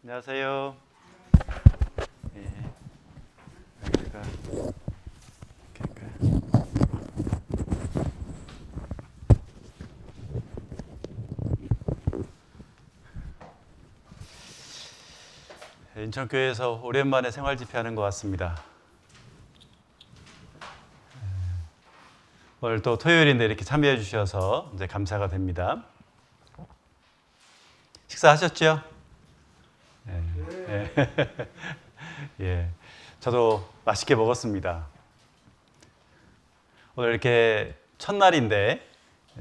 안녕하세요. 인천교회에서 오랜만에 생활집회하는 것 같습니다. 오늘 또 토요일인데 이렇게 참여해 주셔서 이제 감사가 됩니다. 식사하셨죠? 네. 예, 저도 맛있게 먹었습니다. 오늘 이렇게 첫날인데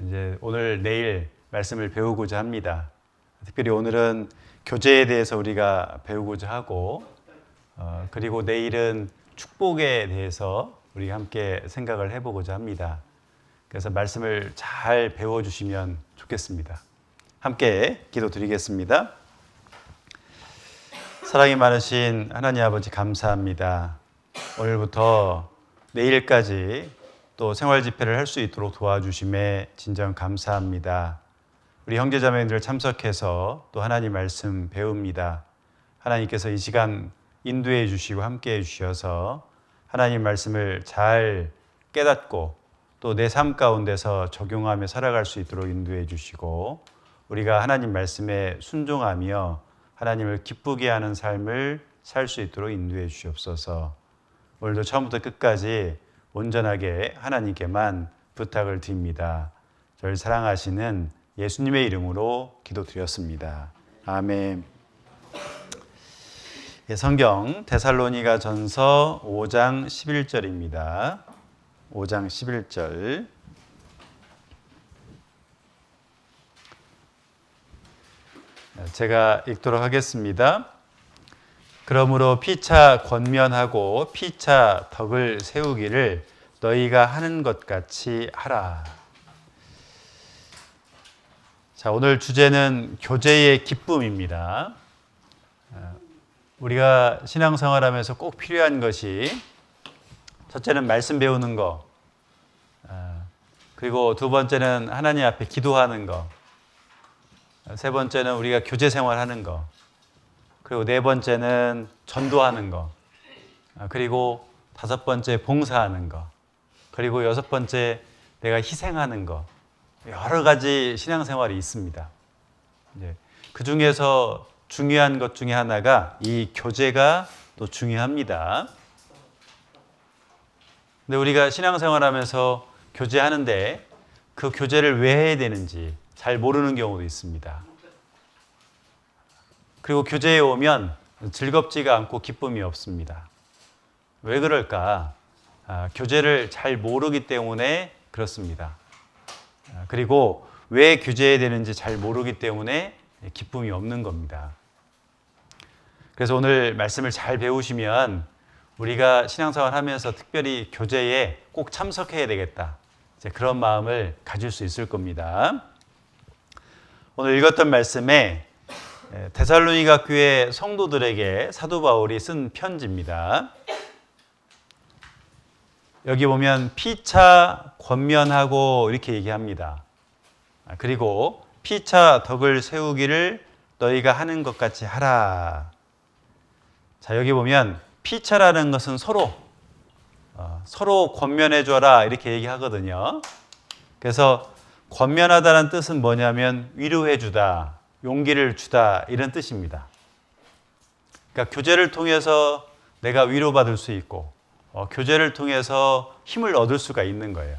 이제 오늘 내일 말씀을 배우고자 합니다. 특별히 오늘은 교제에 대해서 우리가 배우고자 하고 그리고 내일은 축복에 대해서 우리 함께 생각을 해보고자 합니다. 그래서 말씀을 잘 배워주시면 좋겠습니다. 함께 기도드리겠습니다. 사랑이 많으신 하나님 아버지 감사합니다. 오늘부터 내일까지 또 생활 집회를 할 수 있도록 도와주심에 진정 감사합니다. 우리 형제자매님들 참석해서 또 하나님 말씀 배웁니다. 하나님께서 이 시간 인도해 주시고 함께 해 주셔서 하나님 말씀을 잘 깨닫고 또 내 삶 가운데서 적용하며 살아갈 수 있도록 인도해 주시고 우리가 하나님 말씀에 순종하며 하나님을 기쁘게 하는 삶을 살 수 있도록 인도해 주시옵소서. 오늘도 처음부터 끝까지 온전하게 하나님께만 부탁을 드립니다. 저를 사랑하시는 예수님의 이름으로 기도드렸습니다. 아멘. 성경 데살로니가 전서 5장 11절입니다. 5장 11절. 제가 읽도록 하겠습니다. 그러므로 피차 권면하고 피차 덕을 세우기를 너희가 하는 것 같이 하라. 자, 오늘 주제는 교제의 기쁨입니다. 우리가 신앙생활하면서 꼭 필요한 것이 첫째는 말씀 배우는 거, 그리고 두 번째는 하나님 앞에 기도하는 거, 세 번째는 우리가 교제 생활하는 거, 그리고 네 번째는 전도하는 거, 그리고 다섯 번째 봉사하는 거, 그리고 여섯 번째 내가 희생하는 거. 여러 가지 신앙생활이 있습니다. 그 중에서 중요한 것 중에 하나가 이 교제가 또 중요합니다. 근데 우리가 신앙생활하면서 교제하는데 그 교제를 왜 해야 되는지 잘 모르는 경우도 있습니다. 그리고 교제에 오면 즐겁지가 않고 기쁨이 없습니다. 왜 그럴까? 교제를 잘 모르기 때문에 그렇습니다. 그리고 왜 교제해야 되는지 잘 모르기 때문에 기쁨이 없는 겁니다. 그래서 오늘 말씀을 잘 배우시면 우리가 신앙생활 하면서 특별히 교제에 꼭 참석해야 되겠다. 이제 그런 마음을 가질 수 있을 겁니다. 오늘 읽었던 말씀에 데살로니가 교회 성도들에게 사도 바울이 쓴 편지입니다. 여기 보면 피차 권면하고 이렇게 얘기합니다. 그리고 피차 덕을 세우기를 너희가 하는 것 같이 하라. 자, 여기 보면 피차라는 것은 서로 권면해 줘라 이렇게 얘기하거든요. 그래서 권면하다는 뜻은 뭐냐면 위로해 주다, 용기를 주다 이런 뜻입니다. 그러니까 교제를 통해서 내가 위로받을 수 있고 교제를 통해서 힘을 얻을 수가 있는 거예요.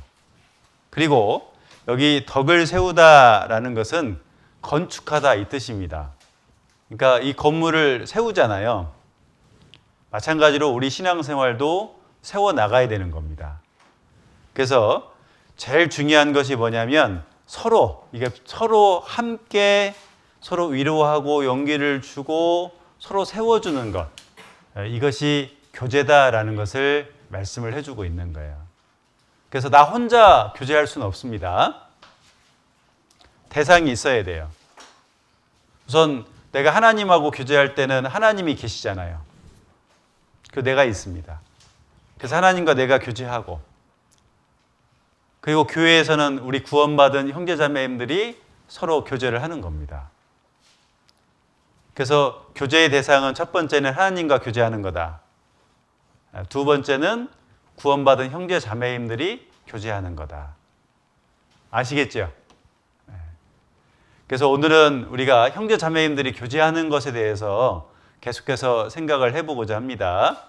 그리고 여기 덕을 세우다라는 것은 건축하다 이 뜻입니다. 그러니까 이 건물을 세우잖아요. 마찬가지로 우리 신앙생활도 세워나가야 되는 겁니다. 그래서 제일 중요한 것이 뭐냐면 서로 함께 서로 위로하고 용기를 주고 서로 세워주는 것. 이것이 교제다라는 것을 말씀을 해주고 있는 거예요. 그래서 나 혼자 교제할 수는 없습니다. 대상이 있어야 돼요. 우선 내가 하나님하고 교제할 때는 하나님이 계시잖아요. 그 내가 있습니다. 그래서 하나님과 내가 교제하고, 그리고 교회에서는 우리 구원받은 형제자매님들이 서로 교제를 하는 겁니다. 그래서 교제의 대상은 첫 번째는 하나님과 교제하는 거다. 두 번째는 구원받은 형제자매님들이 교제하는 거다. 아시겠죠? 그래서 오늘은 우리가 형제자매님들이 교제하는 것에 대해서 계속해서 생각을 해보고자 합니다.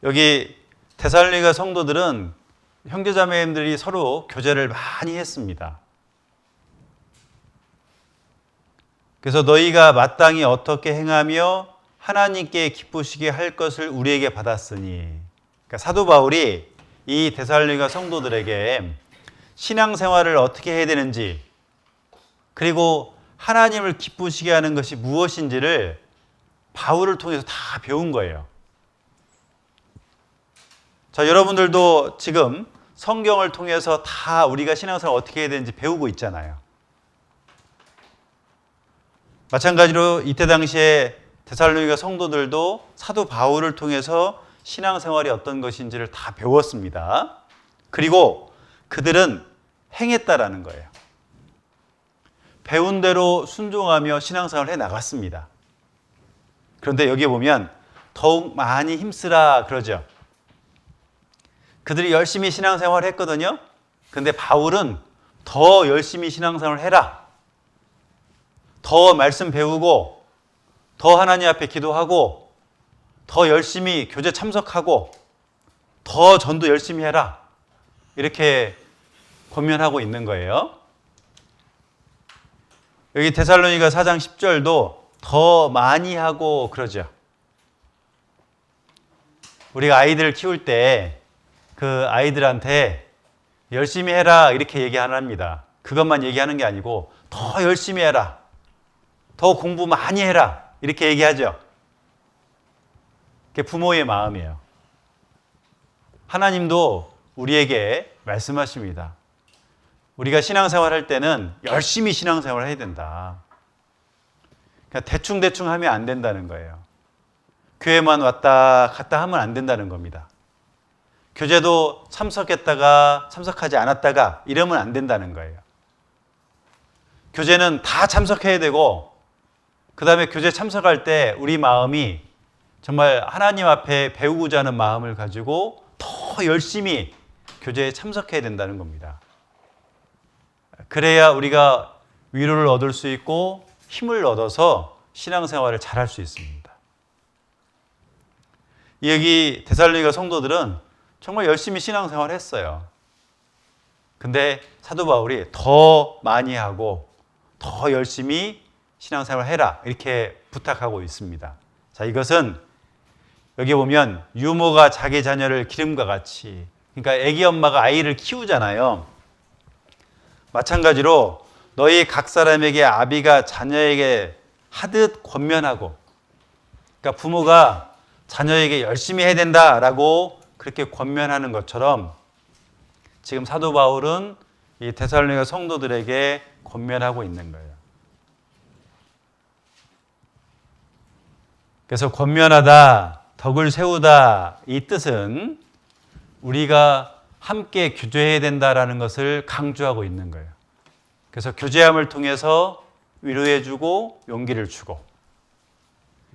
여기 데살로니가 성도들은 형제자매님들이 서로 교제를 많이 했습니다. 그래서 너희가 마땅히 어떻게 행하며 하나님께 기쁘시게 할 것을 우리에게 받았으니, 그러니까 사도 바울이 이 데살로니가 성도들에게 신앙생활을 어떻게 해야 되는지, 그리고 하나님을 기쁘시게 하는 것이 무엇인지를 바울을 통해서 다 배운 거예요. 자, 여러분들도 지금 성경을 통해서 다 우리가 신앙생활 어떻게 해야 되는지 배우고 있잖아요. 마찬가지로 이때 당시에 데살로니가 성도들도 사도 바울을 통해서 신앙생활이 어떤 것인지를 다 배웠습니다. 그리고 그들은 행했다라는 거예요. 배운 대로 순종하며 신앙생활을 해나갔습니다. 그런데 여기에 보면 더욱 많이 힘쓰라 그러죠. 그들이 열심히 신앙생활을 했거든요. 그런데 바울은 더 열심히 신앙생활을 해라. 더 말씀 배우고, 더 하나님 앞에 기도하고, 더 열심히 교제 참석하고, 더 전도 열심히 해라. 이렇게 권면하고 있는 거예요. 여기 데살로니가 4장 10절도 더 많이 하고 그러죠. 우리가 아이들을 키울 때 그 아이들한테 열심히 해라 이렇게 얘기 안 합니다. 그것만 얘기하는 게 아니고 더 열심히 해라. 더 공부 많이 해라. 이렇게 얘기하죠. 그게 부모의 마음이에요. 하나님도 우리에게 말씀하십니다. 우리가 신앙생활 할 때는 열심히 신앙생활을 해야 된다. 그러니까 대충대충 하면 안 된다는 거예요. 교회만 왔다 갔다 하면 안 된다는 겁니다. 교제도 참석했다가 참석하지 않았다가 이러면 안 된다는 거예요. 교제는 다 참석해야 되고 그 다음에 교제 참석할 때 우리 마음이 정말 하나님 앞에 배우고자 하는 마음을 가지고 더 열심히 교제에 참석해야 된다는 겁니다. 그래야 우리가 위로를 얻을 수 있고 힘을 얻어서 신앙생활을 잘할 수 있습니다. 여기 데살로니가 성도들은 정말 열심히 신앙생활을 했어요. 근데 사도 바울이 더 많이 하고 더 열심히 신앙생활을 해라 이렇게 부탁하고 있습니다. 자, 이것은 여기 보면 유모가 자기 자녀를 기름과 같이, 그러니까 애기 엄마가 아이를 키우잖아요. 마찬가지로 너희 각 사람에게 아비가 자녀에게 하듯 권면하고, 그러니까 부모가 자녀에게 열심히 해야 된다라고 그렇게 권면하는 것처럼 지금 사도 바울은 이 데살로니가 성도들에게 권면하고 있는 거예요. 그래서 권면하다, 덕을 세우다 이 뜻은 우리가 함께 교제해야 된다라는 것을 강조하고 있는 거예요. 그래서 교제함을 통해서 위로해주고 용기를 주고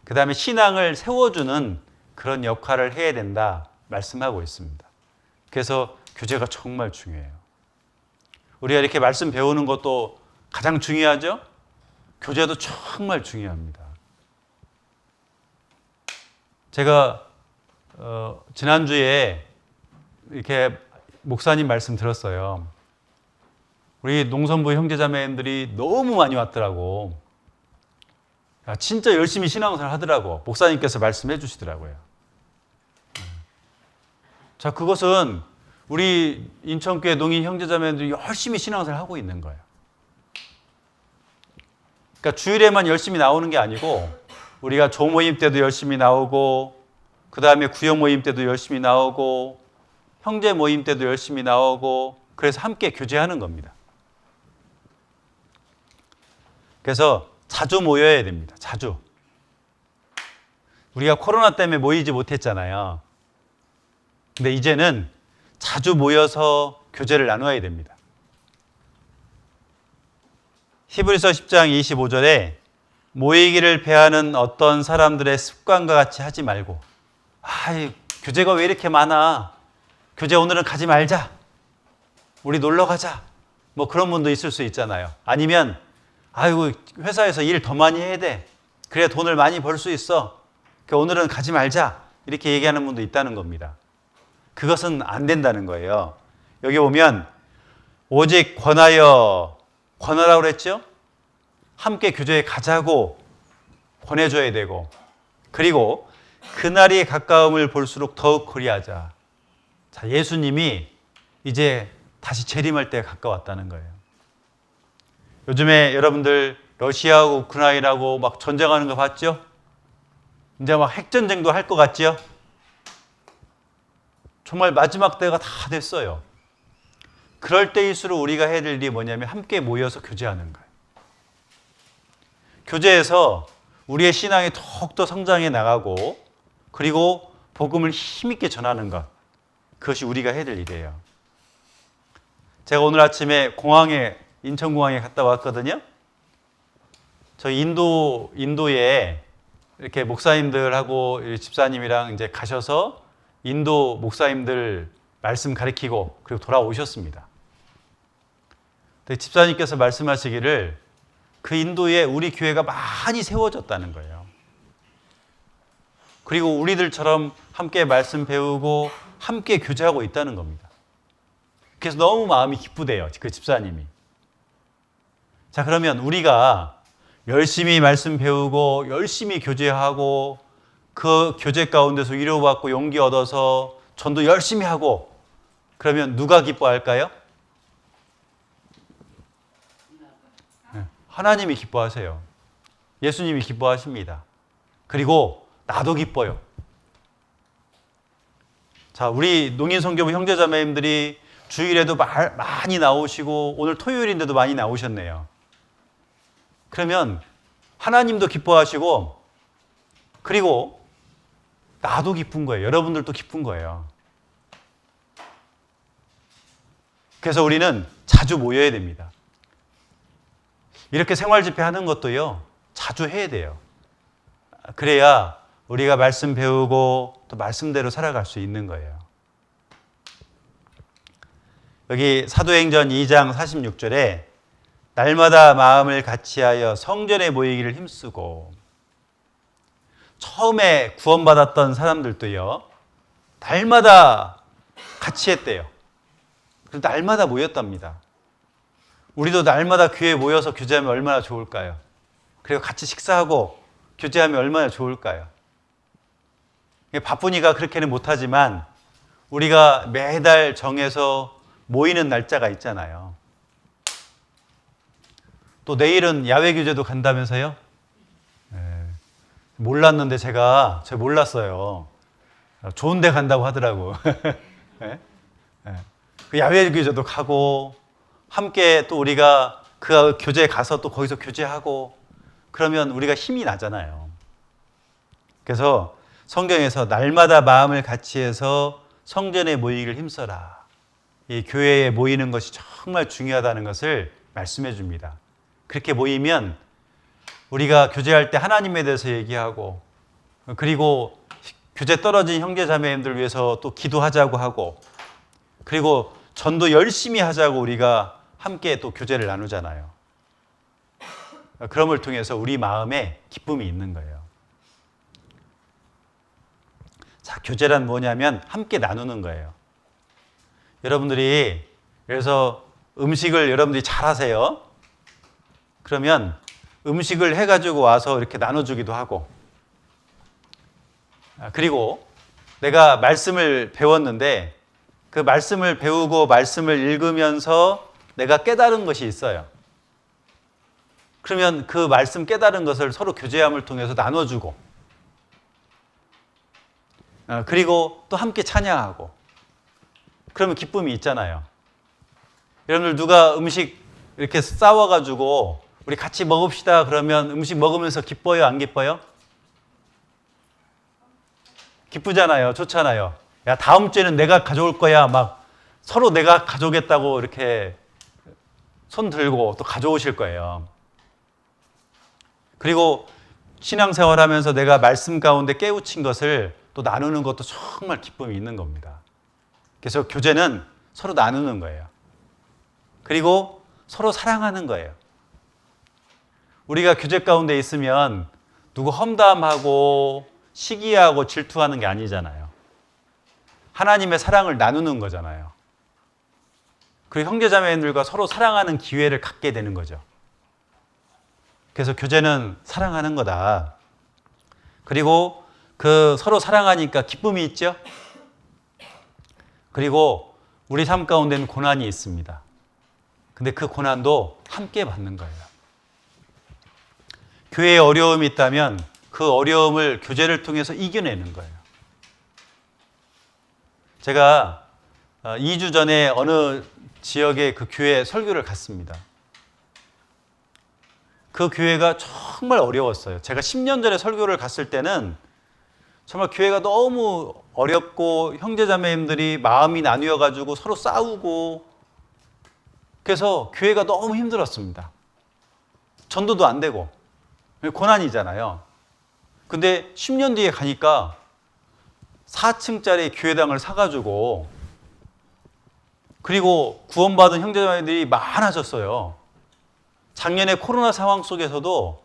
그 다음에 신앙을 세워주는 그런 역할을 해야 된다 말씀하고 있습니다. 그래서 교제가 정말 중요해요. 우리가 이렇게 말씀 배우는 것도 가장 중요하죠? 교제도 정말 중요합니다. 제가 지난주에 이렇게 목사님 말씀 들었어요. 우리 농선부 형제자매님들이 너무 많이 왔더라고. 진짜 열심히 신앙생활 하더라고. 목사님께서 말씀해 주시더라고요. 자, 그것은 우리 인천교회 농인 형제자매들이 열심히 신앙생활 하고 있는 거예요. 그러니까 주일에만 열심히 나오는 게 아니고 우리가 조모임 때도 열심히 나오고 그 다음에 구역 모임 때도 열심히 나오고 형제 모임 때도 열심히 나오고 그래서 함께 교제하는 겁니다. 그래서 자주 모여야 됩니다. 자주. 우리가 코로나 때문에 모이지 못했잖아요. 근데 이제는 자주 모여서 교제를 나누어야 됩니다. 히브리서 10장 25절에 모이기를 배하는 어떤 사람들의 습관과 같이 하지 말고 교제가 왜 이렇게 많아? 교제 오늘은 가지 말자. 우리 놀러 가자. 뭐 그런 분도 있을 수 있잖아요. 아니면 아이고 회사에서 일 더 많이 해야 돼. 그래야 돈을 많이 벌 수 있어. 그러니까 오늘은 가지 말자. 이렇게 얘기하는 분도 있다는 겁니다. 그것은 안 된다는 거예요. 여기 보면 오직 권하라고 그랬죠? 함께 교제에 가자고 권해줘야 되고 그리고 그날이 가까움을 볼수록 더욱 그리하자. 자, 예수님이 이제 다시 재림할 때가 가까웠다는 거예요. 요즘에 여러분들 러시아하고 우크라이나하고 막 전쟁하는 거 봤죠? 이제 막 핵전쟁도 할 것 같죠? 정말 마지막 때가 다 됐어요. 그럴 때일수록 우리가 해야 될 일이 뭐냐면 함께 모여서 교제하는 거예요. 교제에서 우리의 신앙이 더욱더 성장해 나가고 그리고 복음을 힘있게 전하는 것, 그것이 우리가 해야 될 일이에요. 제가 오늘 아침에 인천공항에 갔다 왔거든요. 저 인도에 이렇게 목사님들하고 집사님이랑 이제 가셔서 인도 목사님들 말씀 가르치고 그리고 돌아오셨습니다. 근데 집사님께서 말씀하시기를 그 인도에 우리 교회가 많이 세워졌다는 거예요. 그리고 우리들처럼 함께 말씀 배우고 함께 교제하고 있다는 겁니다. 그래서 너무 마음이 기쁘대요. 그 집사님이. 자, 그러면 우리가 열심히 말씀 배우고 열심히 교제하고 그 교제 가운데서 위로받고 용기 얻어서 전도 열심히 하고 그러면 누가 기뻐할까요? 하나님이 기뻐하세요. 예수님이 기뻐하십니다. 그리고 나도 기뻐요. 자, 우리 농인선교부 형제자매님들이 주일에도 많이 나오시고 오늘 토요일인데도 많이 나오셨네요. 그러면 하나님도 기뻐하시고 그리고 나도 기쁜 거예요. 여러분들도 기쁜 거예요. 그래서 우리는 자주 모여야 됩니다. 이렇게 생활 집회 하는 것도요, 자주 해야 돼요. 그래야 우리가 말씀 배우고 또 말씀대로 살아갈 수 있는 거예요. 여기 사도행전 2장 46절에 날마다 마음을 같이하여 성전에 모이기를 힘쓰고, 처음에 구원받았던 사람들도요, 날마다 같이 했대요. 그래서 날마다 모였답니다. 우리도 날마다 교회에 모여서 교제하면 얼마나 좋을까요? 그리고 같이 식사하고 교제하면 얼마나 좋을까요? 바쁘니까 그렇게는 못하지만 우리가 매달 정해서 모이는 날짜가 있잖아요. 또 내일은 야외 교제도 간다면서요? 몰랐는데 제가 몰랐어요. 좋은 데 간다고 하더라고. 네? 그 야외 교제도 가고 함께 또 우리가 그 교제에 가서 또 거기서 교제하고 그러면 우리가 힘이 나잖아요. 그래서 성경에서 날마다 마음을 같이 해서 성전에 모이기를 힘써라. 이 교회에 모이는 것이 정말 중요하다는 것을 말씀해 줍니다. 그렇게 모이면 우리가 교제할 때 하나님에 대해서 얘기하고 그리고 교제 떨어진 형제 자매님들 위해서 또 기도하자고 하고 그리고 전도 열심히 하자고 우리가 함께 또 교제를 나누잖아요. 그럼을 통해서 우리 마음에 기쁨이 있는 거예요. 자, 교제란 뭐냐면 함께 나누는 거예요. 여러분들이 그래서 음식을 여러분들이 잘 하세요. 그러면 음식을 해가지고 와서 이렇게 나눠주기도 하고 그리고 내가 말씀을 배웠는데 그 말씀을 배우고 말씀을 읽으면서 내가 깨달은 것이 있어요. 그러면 그 말씀 깨달은 것을 서로 교제함을 통해서 나눠주고 그리고 또 함께 찬양하고 그러면 기쁨이 있잖아요. 여러분들 누가 음식 이렇게 싸워가지고 우리 같이 먹읍시다 그러면 음식 먹으면서 기뻐요? 안 기뻐요? 기쁘잖아요. 좋잖아요. 야, 다음 주에는 내가 가져올 거야. 막 서로 내가 가져오겠다고 이렇게 손 들고 또 가져오실 거예요. 그리고 신앙생활 하면서 내가 말씀 가운데 깨우친 것을 또 나누는 것도 정말 기쁨이 있는 겁니다. 그래서 교제는 서로 나누는 거예요. 그리고 서로 사랑하는 거예요. 우리가 교제 가운데 있으면 누구 험담하고 시기하고 질투하는 게 아니잖아요. 하나님의 사랑을 나누는 거잖아요. 그리고 형제자매들과 서로 사랑하는 기회를 갖게 되는 거죠. 그래서 교제는 사랑하는 거다. 그리고 그 서로 사랑하니까 기쁨이 있죠. 그리고 우리 삶 가운데는 고난이 있습니다. 근데 그 고난도 함께 받는 거예요. 교회에 어려움이 있다면 그 어려움을 교제를 통해서 이겨내는 거예요. 제가 2주 전에 어느 지역의 그 교회 설교를 갔습니다. 그 교회가 정말 어려웠어요. 제가 10년 전에 설교를 갔을 때는 정말 교회가 너무 어렵고 형제자매님들이 마음이 나뉘어가지고 서로 싸우고 그래서 교회가 너무 힘들었습니다. 전도도 안 되고 고난이잖아요. 근데 10년 뒤에 가니까 4층짜리 교회당을 사가지고 그리고 구원받은 형제자매들이 많아졌어요. 작년에 코로나 상황 속에서도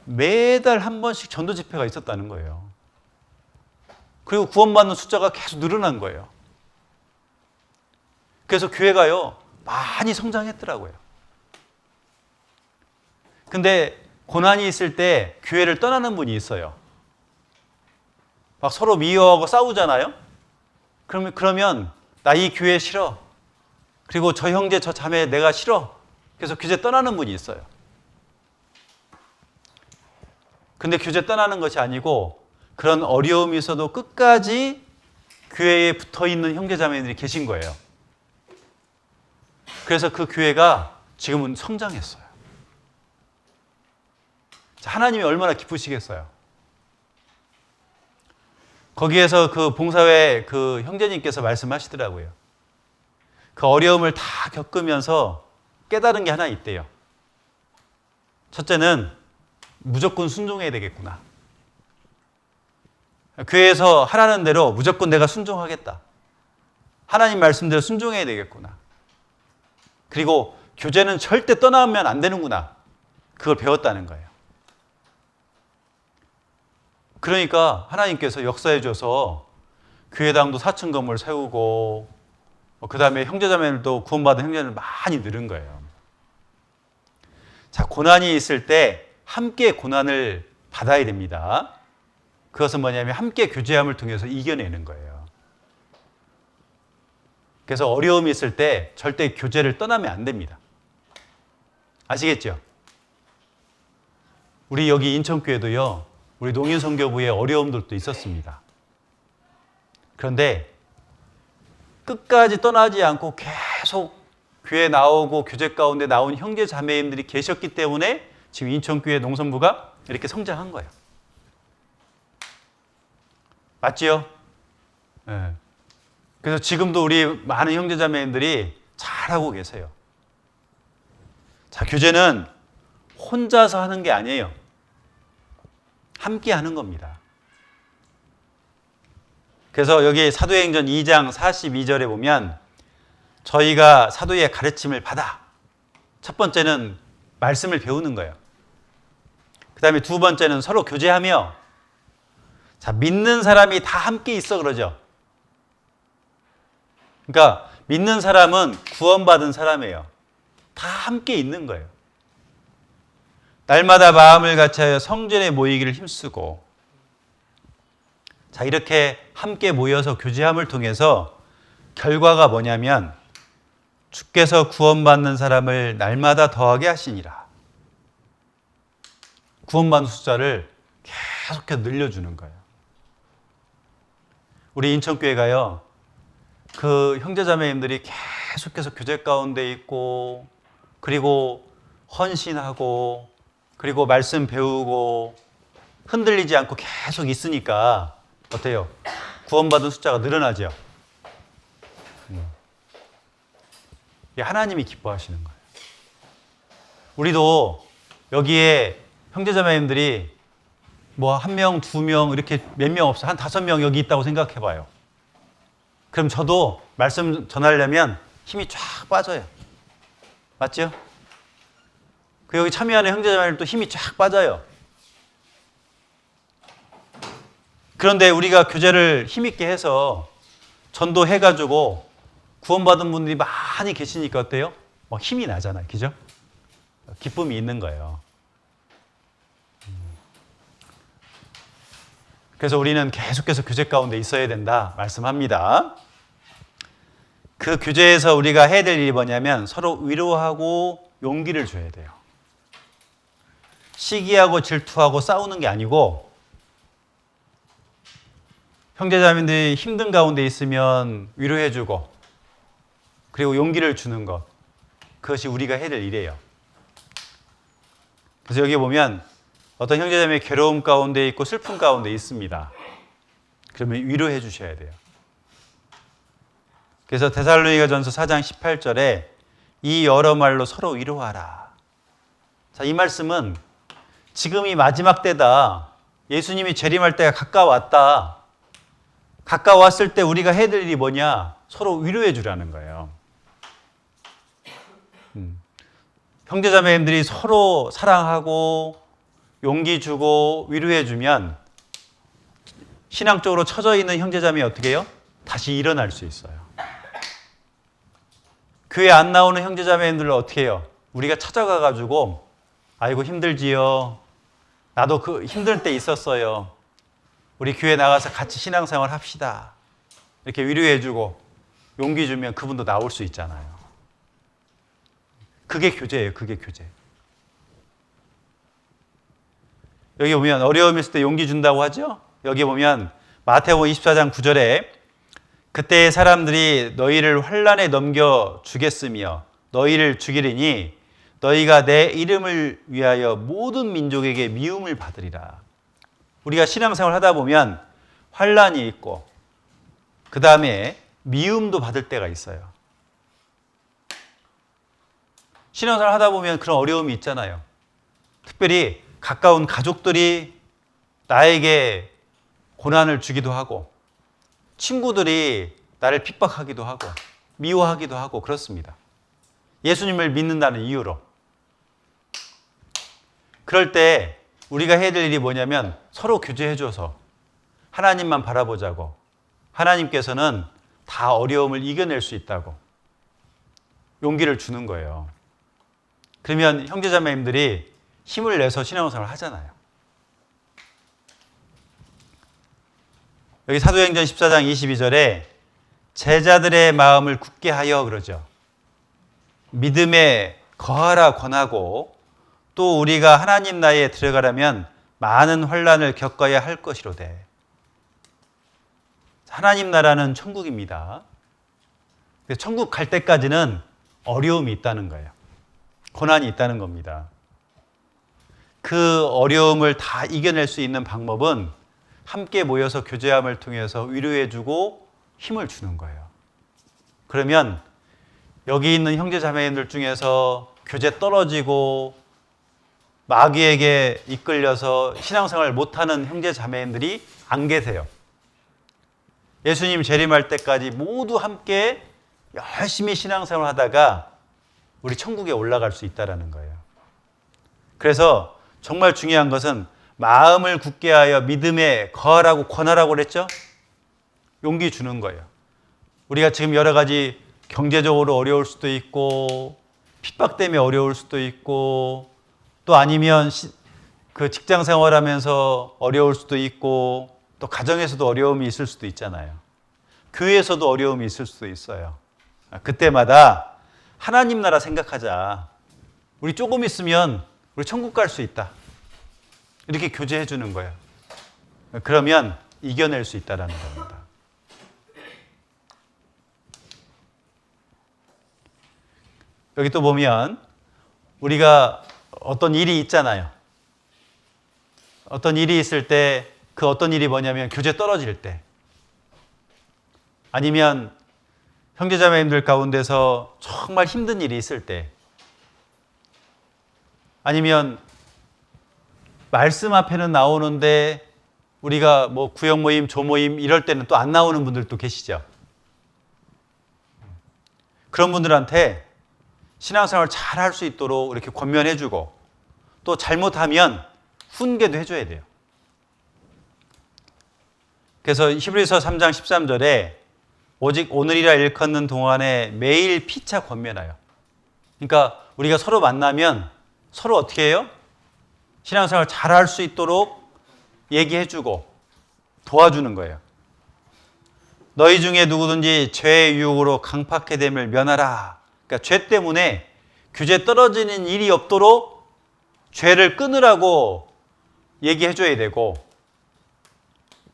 매달 한 번씩 전도 집회가 있었다는 거예요. 그리고 구원받는 숫자가 계속 늘어난 거예요. 그래서 교회가요 많이 성장했더라고요. 근데 고난이 있을 때 교회를 떠나는 분이 있어요. 막 서로 미워하고 싸우잖아요. 그러면 나 이 교회 싫어. 그리고 저 형제 저 자매 내가 싫어. 그래서 교제 떠나는 분이 있어요. 근데 교제 떠나는 것이 아니고 그런 어려움이 있어도 끝까지 교회에 붙어있는 형제자매들이 계신 거예요. 그래서 그 교회가 지금은 성장했어요. 하나님이 얼마나 기쁘시겠어요. 거기에서 그 봉사회 그 형제님께서 말씀하시더라고요. 그 어려움을 다 겪으면서 깨달은 게 하나 있대요. 첫째는 무조건 순종해야 되겠구나. 교회에서 하라는 대로 무조건 내가 순종하겠다. 하나님 말씀대로 순종해야 되겠구나. 그리고 교제는 절대 떠나면 안 되는구나. 그걸 배웠다는 거예요. 그러니까 하나님께서 역사해 줘서 교회당도 4층 건물 세우고 그 다음에 형제자매들도 구원받은 형제들 많이 늘은 거예요. 자, 고난이 있을 때 함께 고난을 받아야 됩니다. 그것은 뭐냐면 함께 교제함을 통해서 이겨내는 거예요. 그래서 어려움이 있을 때 절대 교제를 떠나면 안 됩니다. 아시겠죠? 우리 여기 인천교회도요, 우리 농인선교부에 어려움들도 있었습니다. 그런데 끝까지 떠나지 않고 계속 교회 나오고 교제 가운데 나온 형제 자매님들이 계셨기 때문에 지금 인천교회 농선부가 이렇게 성장한 거예요. 맞지요? 네. 그래서 지금도 우리 많은 형제 자매님들이 잘하고 계세요. 자, 교제는 혼자서 하는 게 아니에요. 함께 하는 겁니다. 그래서 여기 사도행전 2장 42절에 보면 저희가 사도의 가르침을 받아. 첫 번째는 말씀을 배우는 거예요. 그 다음에 두 번째는 서로 교제하며, 자, 믿는 사람이 다 함께 있어 그러죠. 그러니까 믿는 사람은 구원받은 사람이에요. 다 함께 있는 거예요. 날마다 마음을 같이하여 성전에 모이기를 힘쓰고, 자, 이렇게 함께 모여서 교제함을 통해서 결과가 뭐냐면 주께서 구원받는 사람을 날마다 더하게 하시니라. 구원받는 숫자를 계속해서 늘려주는 거예요. 우리 인천교회가요, 그 형제자매님들이 계속해서 교제 가운데 있고, 그리고 헌신하고, 그리고 말씀 배우고, 흔들리지 않고 계속 있으니까 어때요? 구원받은 숫자가 늘어나죠? 하나님이 기뻐하시는 거예요. 우리도 여기에 형제자매님들이 뭐 1명, 2명 이렇게 몇 명 없어. 한 5명 여기 있다고 생각해 봐요. 그럼 저도 말씀 전하려면 힘이 쫙 빠져요. 맞죠? 그 여기 참여하는 형제자매들도 힘이 쫙 빠져요. 그런데 우리가 교제를 힘있게 해서 전도해가지고 구원받은 분들이 많이 계시니까 어때요? 막 힘이 나잖아요. 그죠? 기쁨이 있는 거예요. 그래서 우리는 계속해서 교제 가운데 있어야 된다 말씀합니다. 그 교제에서 우리가 해야 될 일이 뭐냐면 서로 위로하고 용기를 줘야 돼요. 시기하고 질투하고 싸우는 게 아니고, 형제자매들이 힘든 가운데 있으면 위로해주고, 그리고 용기를 주는 것, 그것이 우리가 해야 될 일이에요. 그래서 여기 보면 어떤 형제자매 괴로움 가운데 있고 슬픔 가운데 있습니다. 그러면 위로해 주셔야 돼요. 그래서 데살로니가전서 4장 18절에 이 여러 말로 서로 위로하라. 자, 이 말씀은 지금이 마지막 때다. 예수님이 재림할 때가 가까웠다. 가까웠을 때 우리가 해야 될 일이 뭐냐? 서로 위로해 주라는 거예요. 형제자매님들이 서로 사랑하고 용기 주고 위로해 주면 신앙적으로 처져 있는 형제자매 어떻게 해요? 다시 일어날 수 있어요. 교회 안 나오는 형제자매님들을 어떻게 해요? 우리가 찾아가 가지고 아이고 힘들지요. 나도 그 힘들 때 있었어요. 우리 교회 나가서 같이 신앙생활 합시다. 이렇게 위로해 주고 용기 주면 그분도 나올 수 있잖아요. 그게 교제예요. 그게 교제. 여기 보면 어려움이 있을 때 용기 준다고 하죠. 여기 보면 마태복음 24장 9절에 그때의 사람들이 너희를 환난에 넘겨 주겠으며 너희를 죽이리니 너희가 내 이름을 위하여 모든 민족에게 미움을 받으리라. 우리가 신앙생활 하다 보면 환난이 있고 그 다음에 미움도 받을 때가 있어요. 신앙생활 하다 보면 그런 어려움이 있잖아요. 특별히 가까운 가족들이 나에게 고난을 주기도 하고 친구들이 나를 핍박하기도 하고 미워하기도 하고 그렇습니다. 예수님을 믿는다는 이유로. 그럴 때 우리가 해야 될 일이 뭐냐면 서로 교제해줘서 하나님만 바라보자고, 하나님께서는 다 어려움을 이겨낼 수 있다고 용기를 주는 거예요. 그러면 형제자매님들이 힘을 내서 신앙생활을 하잖아요. 여기 사도행전 14장 22절에 제자들의 마음을 굳게 하여 그러죠. 믿음에 거하라 권하고 또 우리가 하나님 나라에 들어가려면 많은 환난을 겪어야 할 것이로되. 하나님 나라는 천국입니다. 천국 갈 때까지는 어려움이 있다는 거예요. 고난이 있다는 겁니다. 그 어려움을 다 이겨낼 수 있는 방법은 함께 모여서 교제함을 통해서 위로해주고 힘을 주는 거예요. 그러면 여기 있는 형제 자매님들 중에서 교제 떨어지고 마귀에게 이끌려서 신앙생활 못하는 형제 자매님들이 안 계세요. 예수님 재림할 때까지 모두 함께 열심히 신앙생활 하다가 우리 천국에 올라갈 수 있다는 거예요. 그래서 정말 중요한 것은 마음을 굳게 하여 믿음에 거하라고 권하라고 그랬죠? 용기 주는 거예요. 우리가 지금 여러 가지 경제적으로 어려울 수도 있고 핍박 때문에 어려울 수도 있고 또 아니면 그 직장 생활하면서 어려울 수도 있고 또 가정에서도 어려움이 있을 수도 있잖아요. 교회에서도 어려움이 있을 수도 있어요. 그때마다 하나님 나라 생각하자. 우리 조금 있으면 우리 천국 갈 수 있다. 이렇게 교제해 주는 거예요. 그러면 이겨낼 수 있다는 겁니다. 여기 또 보면 우리가 어떤 일이 있잖아요. 어떤 일이 있을 때 그 어떤 일이 뭐냐면 교제 떨어질 때 아니면 형제자매님들 가운데서 정말 힘든 일이 있을 때 아니면 말씀 앞에는 나오는데 우리가 뭐 구역 모임, 조모임 이럴 때는 또 안 나오는 분들도 계시죠. 그런 분들한테 신앙생활 잘 할 수 있도록 이렇게 권면해주고 또 잘못하면 훈계도 해줘야 돼요. 그래서 히브리서 3장 13절에 오직 오늘이라 일컫는 동안에 매일 피차 권면하여. 그러니까 우리가 서로 만나면 서로 어떻게 해요? 신앙생활 잘 할 수 있도록 얘기해주고 도와주는 거예요. 너희 중에 누구든지 죄의 유혹으로 강팍해 됨을 면하라. 그러니까 죄 때문에 교제 떨어지는 일이 없도록 죄를 끊으라고 얘기해줘야 되고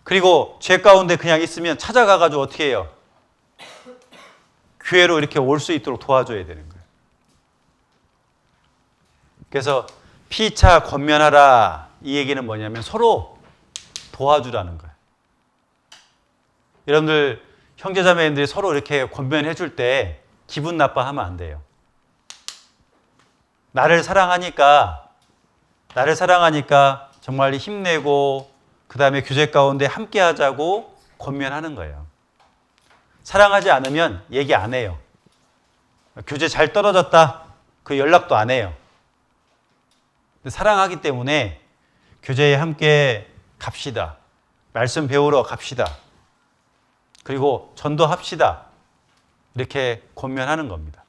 그리고 죄 가운데 그냥 있으면 찾아가가지고 어떻게 해요? 교회로 이렇게 올 수 있도록 도와줘야 되는 거예요. 그래서 피차 권면하라 이 얘기는 뭐냐면 서로 도와주라는 거예요. 여러분들 형제자매님들이 서로 이렇게 권면해 줄 때 기분 나빠하면 안 돼요. 나를 사랑하니까 정말 힘내고 그 다음에 교제 가운데 함께 하자고 권면하는 거예요. 사랑하지 않으면 얘기 안 해요. 교제 잘 떨어졌다. 그 연락도 안 해요. 사랑하기 때문에 교제에 함께 갑시다. 말씀 배우러 갑시다. 그리고 전도합시다. 이렇게 권면하는 겁니다.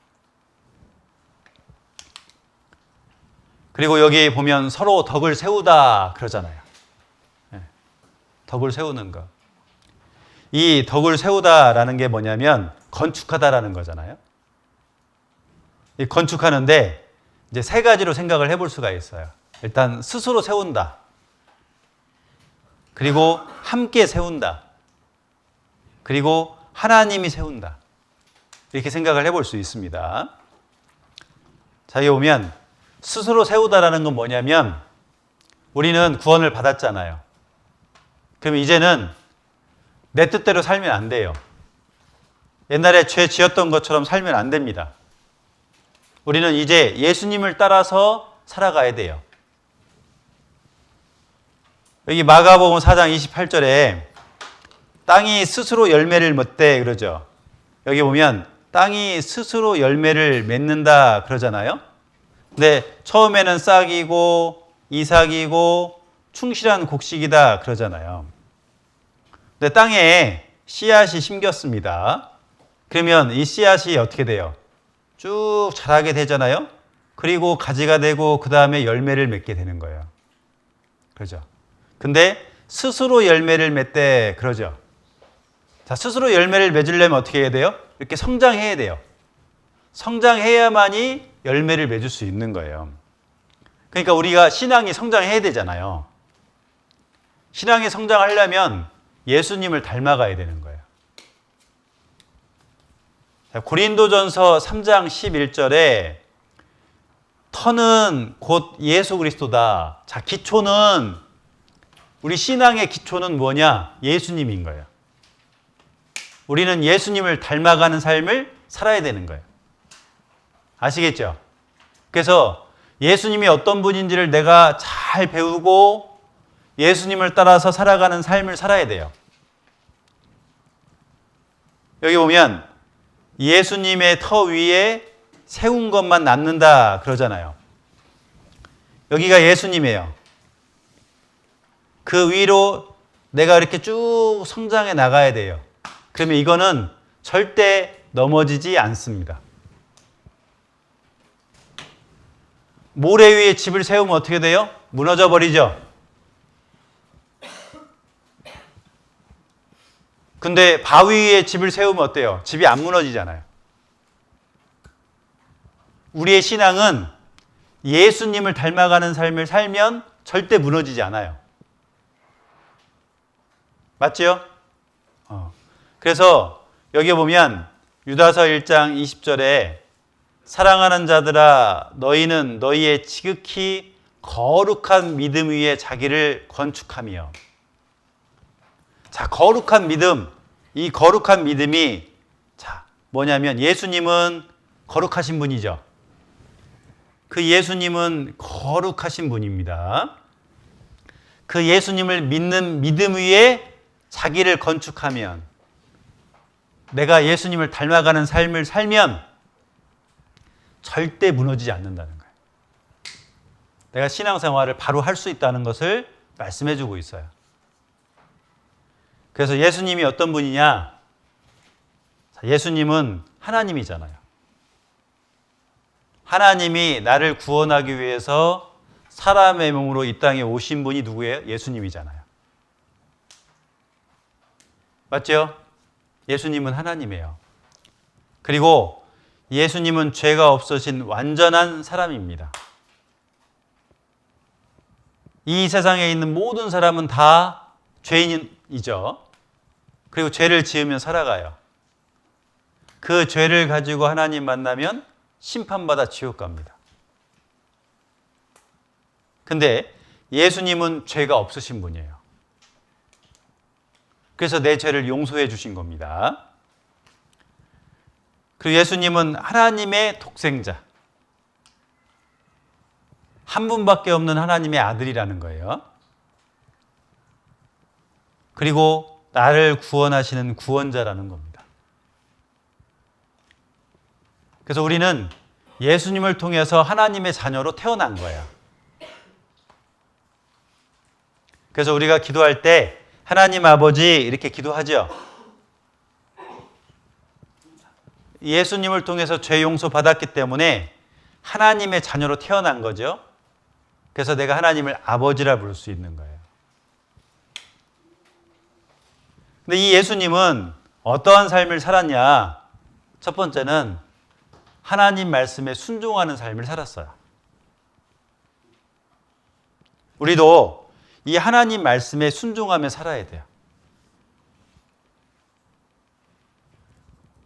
그리고 여기 보면 서로 덕을 세우다 그러잖아요. 덕을 세우는 거. 이 덕을 세우다라는 게 뭐냐면 건축하다라는 거잖아요. 이 건축하는데 이제 세 가지로 생각을 해볼 수가 있어요. 일단 스스로 세운다. 그리고 함께 세운다. 그리고 하나님이 세운다. 이렇게 생각을 해볼 수 있습니다. 자, 여기 보면 스스로 세우다라는 건 뭐냐면 우리는 구원을 받았잖아요. 그럼 이제는 내 뜻대로 살면 안 돼요. 옛날에 죄 지었던 것처럼 살면 안 됩니다. 우리는 이제 예수님을 따라서 살아가야 돼요. 여기 마가복음 4장 28절에 땅이 스스로 열매를 맺되 그러죠. 여기 보면 땅이 스스로 열매를 맺는다 그러잖아요. 근데 처음에는 싹이고 이삭이고 충실한 곡식이다 그러잖아요. 근데 땅에 씨앗이 심겼습니다. 그러면 이 씨앗이 어떻게 돼요? 쭉 자라게 되잖아요. 그리고 가지가 되고 그 다음에 열매를 맺게 되는 거예요. 그렇죠? 근데 스스로 열매를 맺되 그러죠. 자, 스스로 열매를 맺으려면 어떻게 해야 돼요? 이렇게 성장해야 돼요. 성장해야만이 열매를 맺을 수 있는 거예요. 그러니까 우리가 신앙이 성장해야 되잖아요. 신앙이 성장하려면 예수님을 닮아가야 되는 거예요. 고린도전서 3장 11절에 터는 곧 예수 그리스도다. 자, 기초는 우리 신앙의 기초는 뭐냐? 예수님인 거예요. 우리는 예수님을 닮아가는 삶을 살아야 되는 거예요. 아시겠죠? 그래서 예수님이 어떤 분인지를 내가 잘 배우고 예수님을 따라서 살아가는 삶을 살아야 돼요. 여기 보면 예수님의 터 위에 세운 것만 남는다 그러잖아요. 여기가 예수님이에요. 그 위로 내가 이렇게 쭉 성장해 나가야 돼요. 그러면 이거는 절대 넘어지지 않습니다. 모래 위에 집을 세우면 어떻게 돼요? 무너져 버리죠. 근데 바위 위에 집을 세우면 어때요? 집이 안 무너지잖아요. 우리의 신앙은 예수님을 닮아가는 삶을 살면 절대 무너지지 않아요. 맞죠? 그래서 여기 보면 유다서 1장 20절에 사랑하는 자들아 너희는 너희의 지극히 거룩한 믿음 위에 자기를 건축하며. 자, 거룩한 믿음. 이 거룩한 믿음이 자, 뭐냐면 예수님은 거룩하신 분이죠. 그 예수님은 거룩하신 분입니다. 그 예수님을 믿는 믿음 위에 자기를 건축하면 내가 예수님을 닮아가는 삶을 살면 절대 무너지지 않는다는 거예요. 내가 신앙생활을 바로 할 수 있다는 것을 말씀해 주고 있어요. 그래서 예수님이 어떤 분이냐? 예수님은 하나님이잖아요. 하나님이 나를 구원하기 위해서 사람의 몸으로 이 땅에 오신 분이 누구예요? 예수님이잖아요. 맞죠? 예수님은 하나님이에요. 그리고 예수님은 죄가 없으신 완전한 사람입니다. 이 세상에 있는 모든 사람은 다 죄인이죠. 그리고 죄를 지으면 살아가요. 그 죄를 가지고 하나님 만나면 심판받아 지옥 갑니다. 근데 예수님은 죄가 없으신 분이에요. 그래서 내 죄를 용서해 주신 겁니다. 그리고 예수님은 하나님의 독생자. 한 분밖에 없는 하나님의 아들이라는 거예요. 그리고 나를 구원하시는 구원자라는 겁니다. 그래서 우리는 예수님을 통해서 하나님의 자녀로 태어난 거예요. 그래서 우리가 기도할 때 하나님 아버지 이렇게 기도하죠. 예수님을 통해서 죄 용서 받았기 때문에 하나님의 자녀로 태어난 거죠. 그래서 내가 하나님을 아버지라 부를 수 있는 거예요. 근데 이 예수님은 어떠한 삶을 살았냐? 첫 번째는 하나님 말씀에 순종하는 삶을 살았어요. 우리도 이 하나님 말씀에 순종하며 살아야 돼요.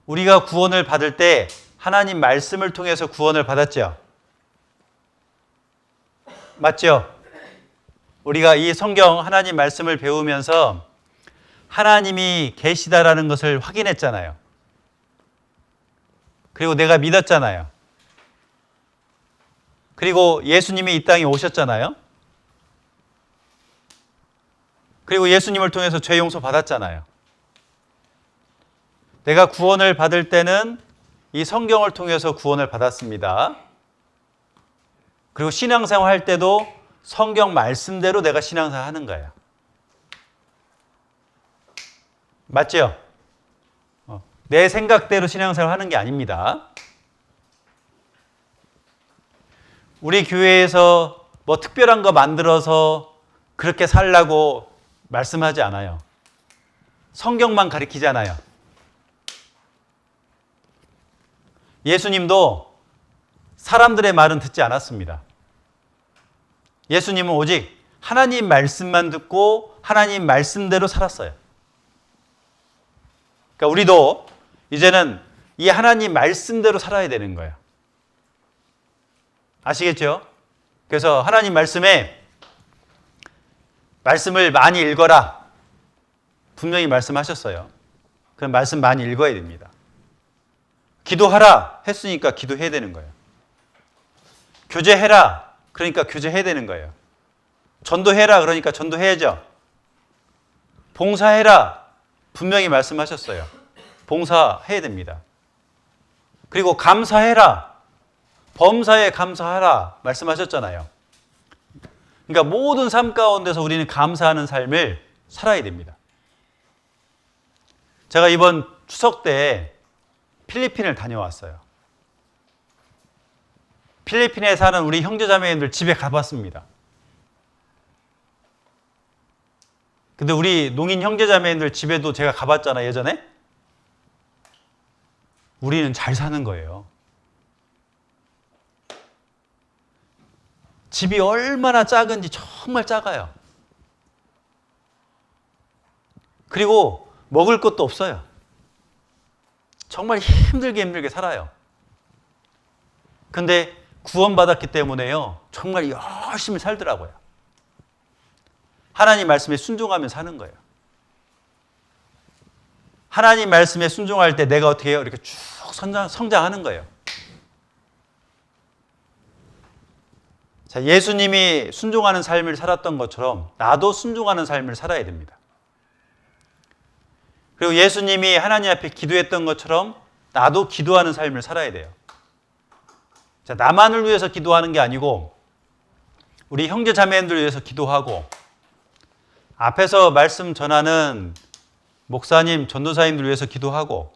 우리가 구원을 받을 때 하나님 말씀을 통해서 구원을 받았죠. 맞죠? 우리가 이 성경 하나님 말씀을 배우면서 하나님이 계시다라는 것을 확인했잖아요. 그리고 내가 믿었잖아요. 그리고 예수님이 이 땅에 오셨잖아요. 그리고 예수님을 통해서 죄 용서 받았잖아요. 내가 구원을 받을 때는 이 성경을 통해서 구원을 받았습니다. 그리고 신앙생활 할 때도 성경 말씀대로 내가 신앙생활 하는 거예요. 맞죠? 내 생각대로 신앙생활 하는 게 아닙니다. 우리 교회에서 뭐 특별한 거 만들어서 그렇게 살라고 말씀하지 않아요. 성경만 가르치잖아요. 예수님도 사람들의 말은 듣지 않았습니다. 예수님은 오직 하나님 말씀만 듣고 하나님 말씀대로 살았어요. 그러니까 우리도 이제는 이 하나님 말씀대로 살아야 되는 거예요. 아시겠죠? 그래서 하나님 말씀을 많이 읽어라. 분명히 말씀하셨어요. 그럼 말씀 많이 읽어야 됩니다. 기도하라 했으니까 기도해야 되는 거예요. 교제해라. 그러니까 교제해야 되는 거예요. 전도해라. 그러니까 전도해야죠. 봉사해라. 분명히 말씀하셨어요. 봉사해야 됩니다. 그리고 감사해라. 범사에 감사하라. 말씀하셨잖아요. 그러니까 모든 삶 가운데서 우리는 감사하는 삶을 살아야 됩니다. 제가 이번 추석 때 필리핀을 다녀왔어요. 필리핀에 사는 우리 형제자매님들 집에 가봤습니다. 근데 우리 농인 형제자매님들 집에도 제가 가봤잖아요, 예전에. 우리는 잘 사는 거예요. 집이 얼마나 작은지 정말 작아요. 그리고 먹을 것도 없어요. 정말 힘들게 살아요. 근데 구원받았기 때문에요. 정말 열심히 살더라고요. 하나님 말씀에 순종하며 사는 거예요. 하나님 말씀에 순종할 때 내가 어떻게 해요? 이렇게 쭉 성장하는 거예요. 자, 예수님이 순종하는 삶을 살았던 것처럼 나도 순종하는 삶을 살아야 됩니다. 그리고 예수님이 하나님 앞에 기도했던 것처럼 나도 기도하는 삶을 살아야 돼요. 자, 나만을 위해서 기도하는 게 아니고 우리 형제 자매님들을 위해서 기도하고 앞에서 말씀 전하는 목사님, 전도사님들 위해서 기도하고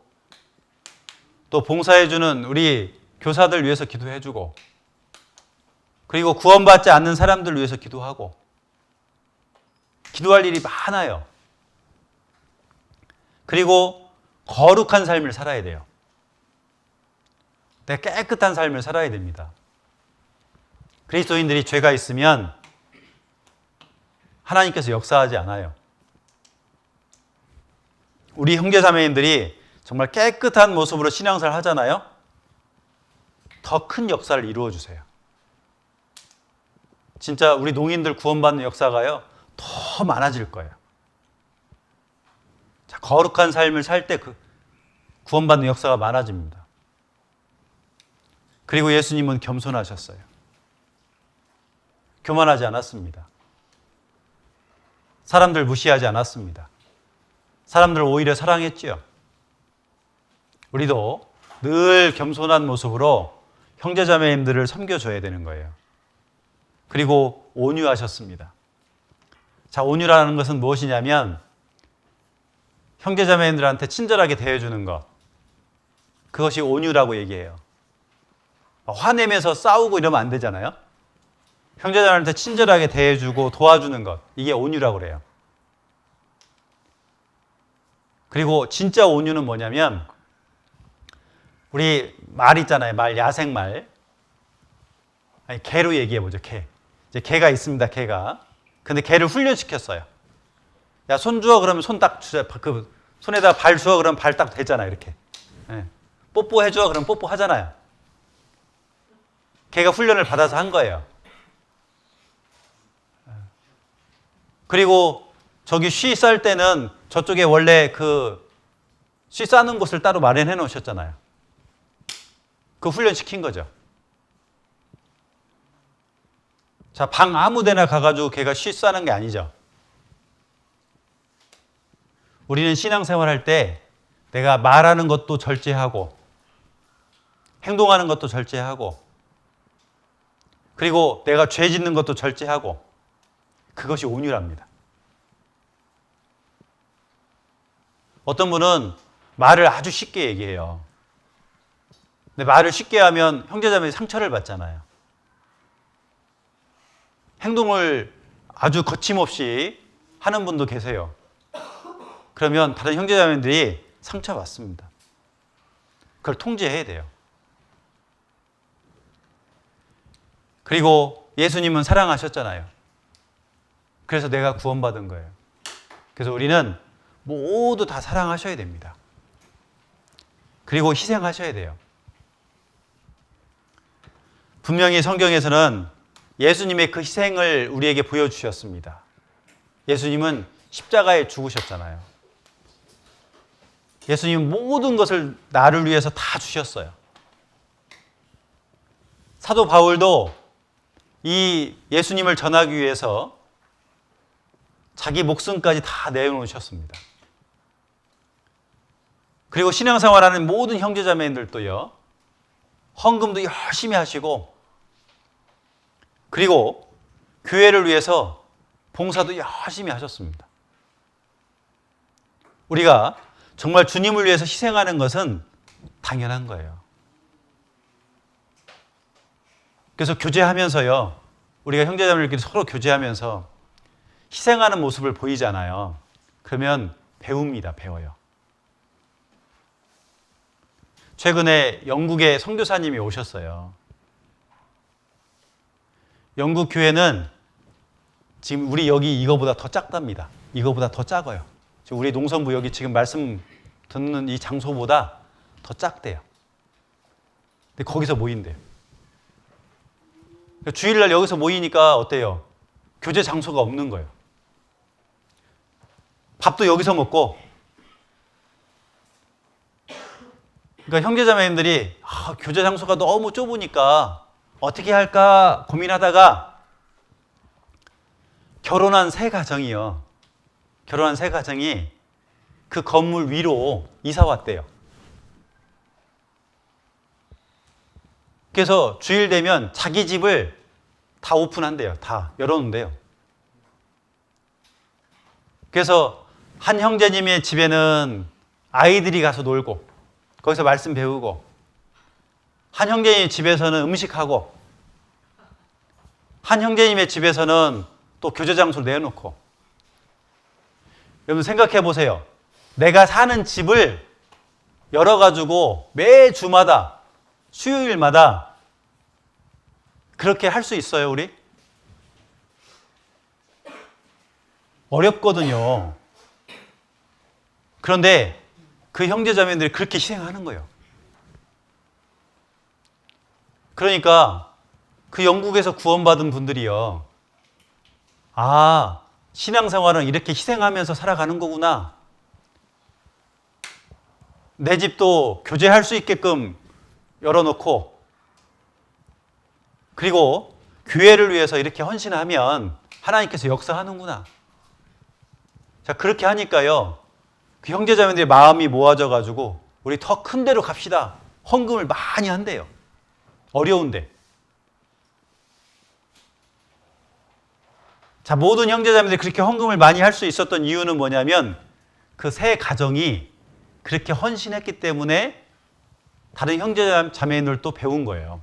또 봉사해주는 우리 교사들 위해서 기도해주고 그리고 구원받지 않는 사람들 위해서 기도하고 기도할 일이 많아요. 그리고 거룩한 삶을 살아야 돼요. 내가 깨끗한 삶을 살아야 됩니다. 그리스도인들이 죄가 있으면 하나님께서 역사하지 않아요. 우리 형제자매님들이 정말 깨끗한 모습으로 신앙생활 하잖아요. 더 큰 역사를 이루어 주세요. 진짜 우리 농인들 구원받는 역사가요. 더 많아질 거예요. 자, 거룩한 삶을 살 때 그 구원받는 역사가 많아집니다. 그리고 예수님은 겸손하셨어요. 교만하지 않았습니다. 사람들 무시하지 않았습니다. 사람들 오히려 사랑했지요. 우리도 늘 겸손한 모습으로 형제자매님들을 섬겨줘야 되는 거예요. 그리고 온유하셨습니다. 자, 온유라는 것은 무엇이냐면 형제자매님들한테 친절하게 대해주는 것. 그것이 온유라고 얘기해요. 화내면서 싸우고 이러면 안 되잖아요. 형제자매한테 친절하게 대해주고 도와주는 것. 이게 온유라고 그래요. 그리고 진짜 온유는 뭐냐면 우리 말 있잖아요. 말, 야생말. 아니, 개로 얘기해보죠. 개. 이제 개가 있습니다. 개가. 근데 개를 훈련시켰어요. 야, 손 주워 그러면 손 딱 주세요. 그 손에다 발 주워 그러면 발 딱 되잖아요. 이렇게. 네. 뽀뽀해 줘 그러면 뽀뽀하잖아요. 개가 훈련을 받아서 한 거예요. 그리고 저기 쉬 쌀 때는 저쪽에 원래 그 쉬 싸는 곳을 따로 마련해 놓으셨잖아요. 그 훈련시킨 거죠. 자, 방 아무 데나 가가지고 걔가 쉬 싸는 게 아니죠. 우리는 신앙생활 할 때 내가 말하는 것도 절제하고 행동하는 것도 절제하고 그리고 내가 죄 짓는 것도 절제하고 그것이 온유랍니다. 어떤 분은 말을 아주 쉽게 얘기해요. 근데 말을 쉽게 하면 형제자매의 상처를 받잖아요. 행동을 아주 거침없이 하는 분도 계세요. 그러면 다른 형제자매들이 상처받습니다. 그걸 통제해야 돼요. 그리고 예수님은 사랑하셨잖아요. 그래서 내가 구원받은 거예요. 그래서 우리는 모두 다 사랑하셔야 됩니다. 그리고 희생하셔야 돼요. 분명히 성경에서는 예수님의 그 희생을 우리에게 보여주셨습니다. 예수님은 십자가에 죽으셨잖아요. 예수님은 모든 것을 나를 위해서 다 주셨어요. 사도 바울도 이 예수님을 전하기 위해서 자기 목숨까지 다 내어놓으셨습니다. 그리고 신앙생활하는 모든 형제자매들도요, 헌금도 열심히 하시고, 그리고 교회를 위해서 봉사도 열심히 하셨습니다. 우리가 정말 주님을 위해서 희생하는 것은 당연한 거예요. 그래서 교제하면서요, 우리가 형제자매들끼리 서로 교제하면서 희생하는 모습을 보이잖아요. 그러면 배웁니다. 배워요. 최근에 영국에 선교사님이 오셨어요. 영국 교회는 지금 우리 여기 이거보다 더 작답니다. 이거보다 더 작아요. 지금 우리 농선부 여기 지금 말씀 듣는 이 장소보다 더 작대요. 근데 거기서 모인대요. 주일날 여기서 모이니까 어때요? 교제 장소가 없는 거예요. 밥도 여기서 먹고. 그러니까 형제자매님들이 교제 장소가 너무 좁으니까 어떻게 할까 고민하다가 결혼한 세 가정이 그 건물 위로 이사 왔대요. 그래서 주일 되면 자기 집을 다 오픈한대요. 다 열어놓는데요. 그래서 한 형제님의 집에는 아이들이 가서 놀고 거기서 말씀 배우고, 한 형제님 집에서는 음식하고, 한 형제님의 집에서는 또 교제 장소를 내놓고. 여러분 생각해 보세요. 내가 사는 집을 열어가지고 매 주마다 수요일마다 그렇게 할 수 있어요, 우리? 어렵거든요. 그런데 그 형제자매들이 그렇게 희생하는 거예요. 그러니까 그 영국에서 구원받은 분들이요. 아, 신앙생활은 이렇게 희생하면서 살아가는 거구나. 내 집도 교제할 수 있게끔 열어놓고, 그리고 교회를 위해서 이렇게 헌신하면 하나님께서 역사하는구나. 자, 그렇게 하니까요, 그 형제자매들의 마음이 모아져가지고 우리 더 큰 데로 갑시다. 헌금을 많이 한대요. 어려운데. 자, 모든 형제자매들이 그렇게 헌금을 많이 할 수 있었던 이유는 뭐냐면 그 세 가정이 그렇게 헌신했기 때문에 다른 형제자매들도 배운 거예요.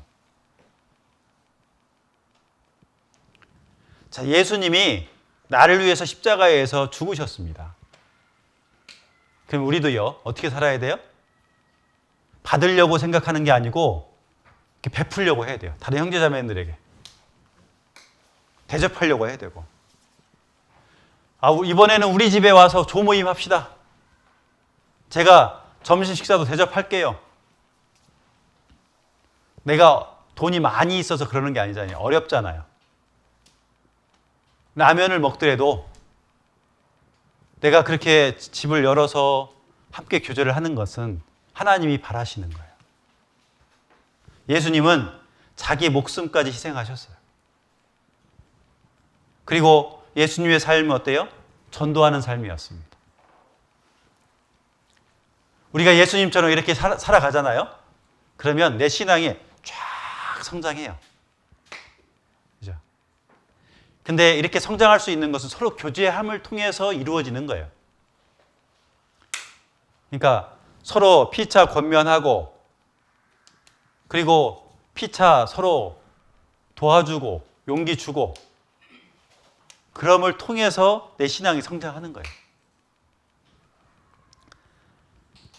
자, 예수님이 나를 위해서 십자가에서 죽으셨습니다. 그럼 우리도요, 어떻게 살아야 돼요? 받으려고 생각하는 게 아니고 이렇게 베풀려고 해야 돼요. 다른 형제자매들에게. 대접하려고 해야 되고. 이번에는 우리 집에 와서 조모임 합시다. 제가 점심 식사도 대접할게요. 내가 돈이 많이 있어서 그러는 게 아니잖아요. 어렵잖아요. 라면을 먹더라도 내가 그렇게 집을 열어서 함께 교제를 하는 것은 하나님이 바라시는 거예요. 예수님은 자기 목숨까지 희생하셨어요. 그리고 예수님의 삶은 어때요? 전도하는 삶이었습니다. 우리가 예수님처럼 이렇게 살아가잖아요. 그러면 내 신앙이 쫙 성장해요. 그죠? 근데 이렇게 성장할 수 있는 것은 서로 교제함을 통해서 이루어지는 거예요. 그러니까 서로 피차 권면하고, 그리고 피차 서로 도와주고 용기 주고, 그럼을 통해서 내 신앙이 성장하는 거예요.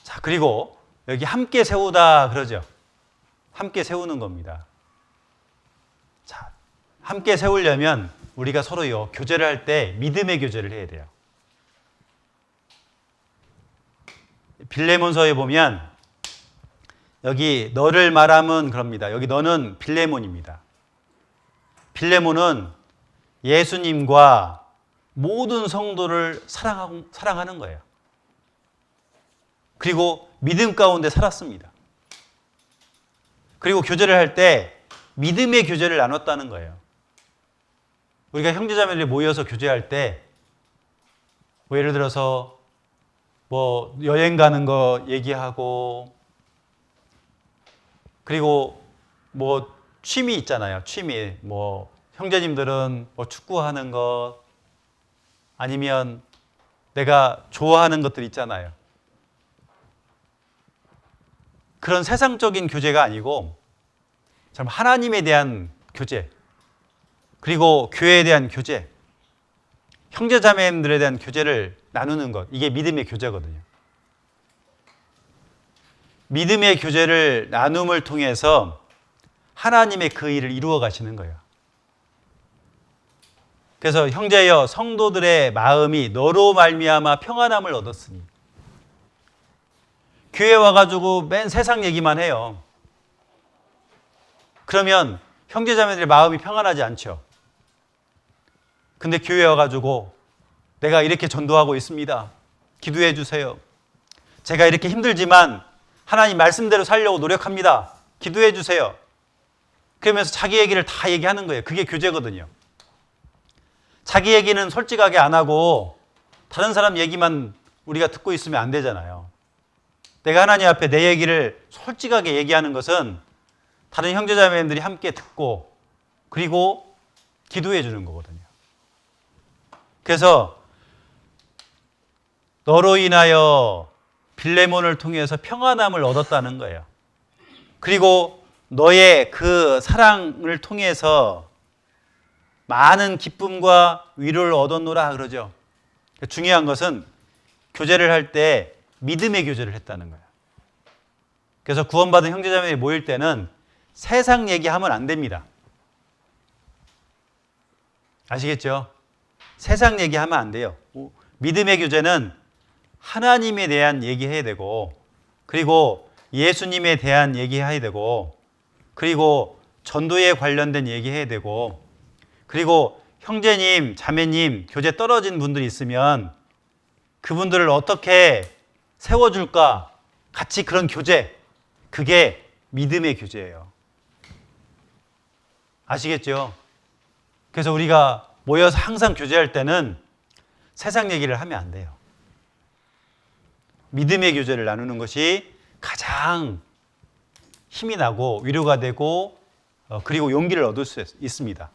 자, 그리고 여기 함께 세우다 그러죠. 함께 세우는 겁니다. 자, 함께 세우려면 우리가 서로요 교제를 할 때 믿음의 교제를 해야 돼요. 빌레몬서에 보면 여기 너를 말함은 그럽니다. 여기 너는 빌레몬입니다. 빌레몬은 예수님과 모든 성도를 사랑하는 거예요. 그리고 믿음 가운데 살았습니다. 그리고 교제를 할 때 믿음의 교제를 나눴다는 거예요. 우리가 형제자매들이 모여서 교제할 때 뭐 예를 들어서 뭐 여행 가는 거 얘기하고, 그리고 뭐 취미 있잖아요. 취미 뭐 형제님들은 뭐 축구하는 것, 아니면 내가 좋아하는 것들 있잖아요. 그런 세상적인 교제가 아니고 참 하나님에 대한 교제, 그리고 교회에 대한 교제, 형제자매들에 대한 교제를 나누는 것, 이게 믿음의 교제거든요. 믿음의 교제를 나눔을 통해서 하나님의 그 일을 이루어 가시는 거예요. 그래서 형제여 성도들의 마음이 너로 말미암아 평안함을 얻었으니. 교회 와가지고 맨 세상 얘기만 해요. 그러면 형제자매들의 마음이 평안하지 않죠. 근데 교회 와가지고 내가 이렇게 전도하고 있습니다. 기도해 주세요. 제가 이렇게 힘들지만 하나님 말씀대로 살려고 노력합니다. 기도해 주세요. 그러면서 자기 얘기를 다 얘기하는 거예요. 그게 교제거든요. 자기 얘기는 솔직하게 안 하고 다른 사람 얘기만 우리가 듣고 있으면 안 되잖아요. 내가 하나님 앞에 내 얘기를 솔직하게 얘기하는 것은 다른 형제자매들이 함께 듣고 그리고 기도해 주는 거거든요. 그래서 너로 인하여 빌레몬을 통해서 평안함을 얻었다는 거예요. 그리고 너의 그 사랑을 통해서 많은 기쁨과 위로를 얻었노라 그러죠. 중요한 것은 교제를 할 때 믿음의 교제를 했다는 거예요. 그래서 구원받은 형제자매들이 모일 때는 세상 얘기하면 안 됩니다. 아시겠죠? 세상 얘기하면 안 돼요. 믿음의 교제는 하나님에 대한 얘기해야 되고, 그리고 예수님에 대한 얘기해야 되고, 그리고 전도에 관련된 얘기해야 되고, 그리고 형제님, 자매님, 교제 떨어진 분들이 있으면 그분들을 어떻게 세워줄까? 같이 그런 교제, 그게 믿음의 교제예요. 아시겠죠? 그래서 우리가 모여서 항상 교제할 때는 세상 얘기를 하면 안 돼요. 믿음의 교제를 나누는 것이 가장 힘이 나고 위로가 되고 그리고 용기를 얻을 수 있습니다.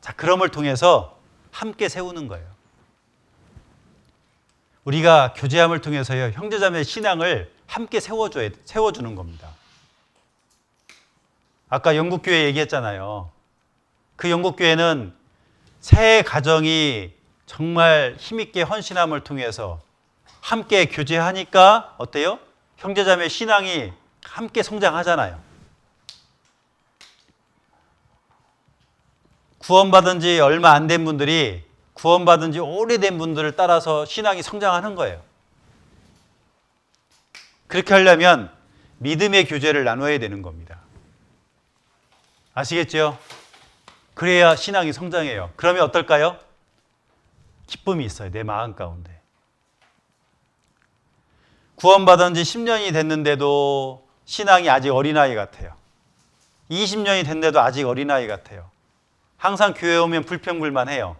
자, 그럼을 통해서 함께 세우는 거예요. 우리가 교제함을 통해서요, 형제자매의 신앙을 함께 세워주는 겁니다. 아까 영국교회 얘기했잖아요. 그 영국교회는 새 가정이 정말 힘있게 헌신함을 통해서 함께 교제하니까 어때요? 형제자매 신앙이 함께 성장하잖아요. 구원받은 지 얼마 안 된 분들이 구원받은 지 오래된 분들을 따라서 신앙이 성장하는 거예요. 그렇게 하려면 믿음의 교제를 나눠야 되는 겁니다. 아시겠죠? 그래야 신앙이 성장해요. 그러면 어떨까요? 기쁨이 있어요. 내 마음 가운데. 구원받은 지 10년이 됐는데도 신앙이 아직 어린아이 같아요. 20년이 됐는데도 아직 어린아이 같아요. 항상 교회 오면 불평불만해요.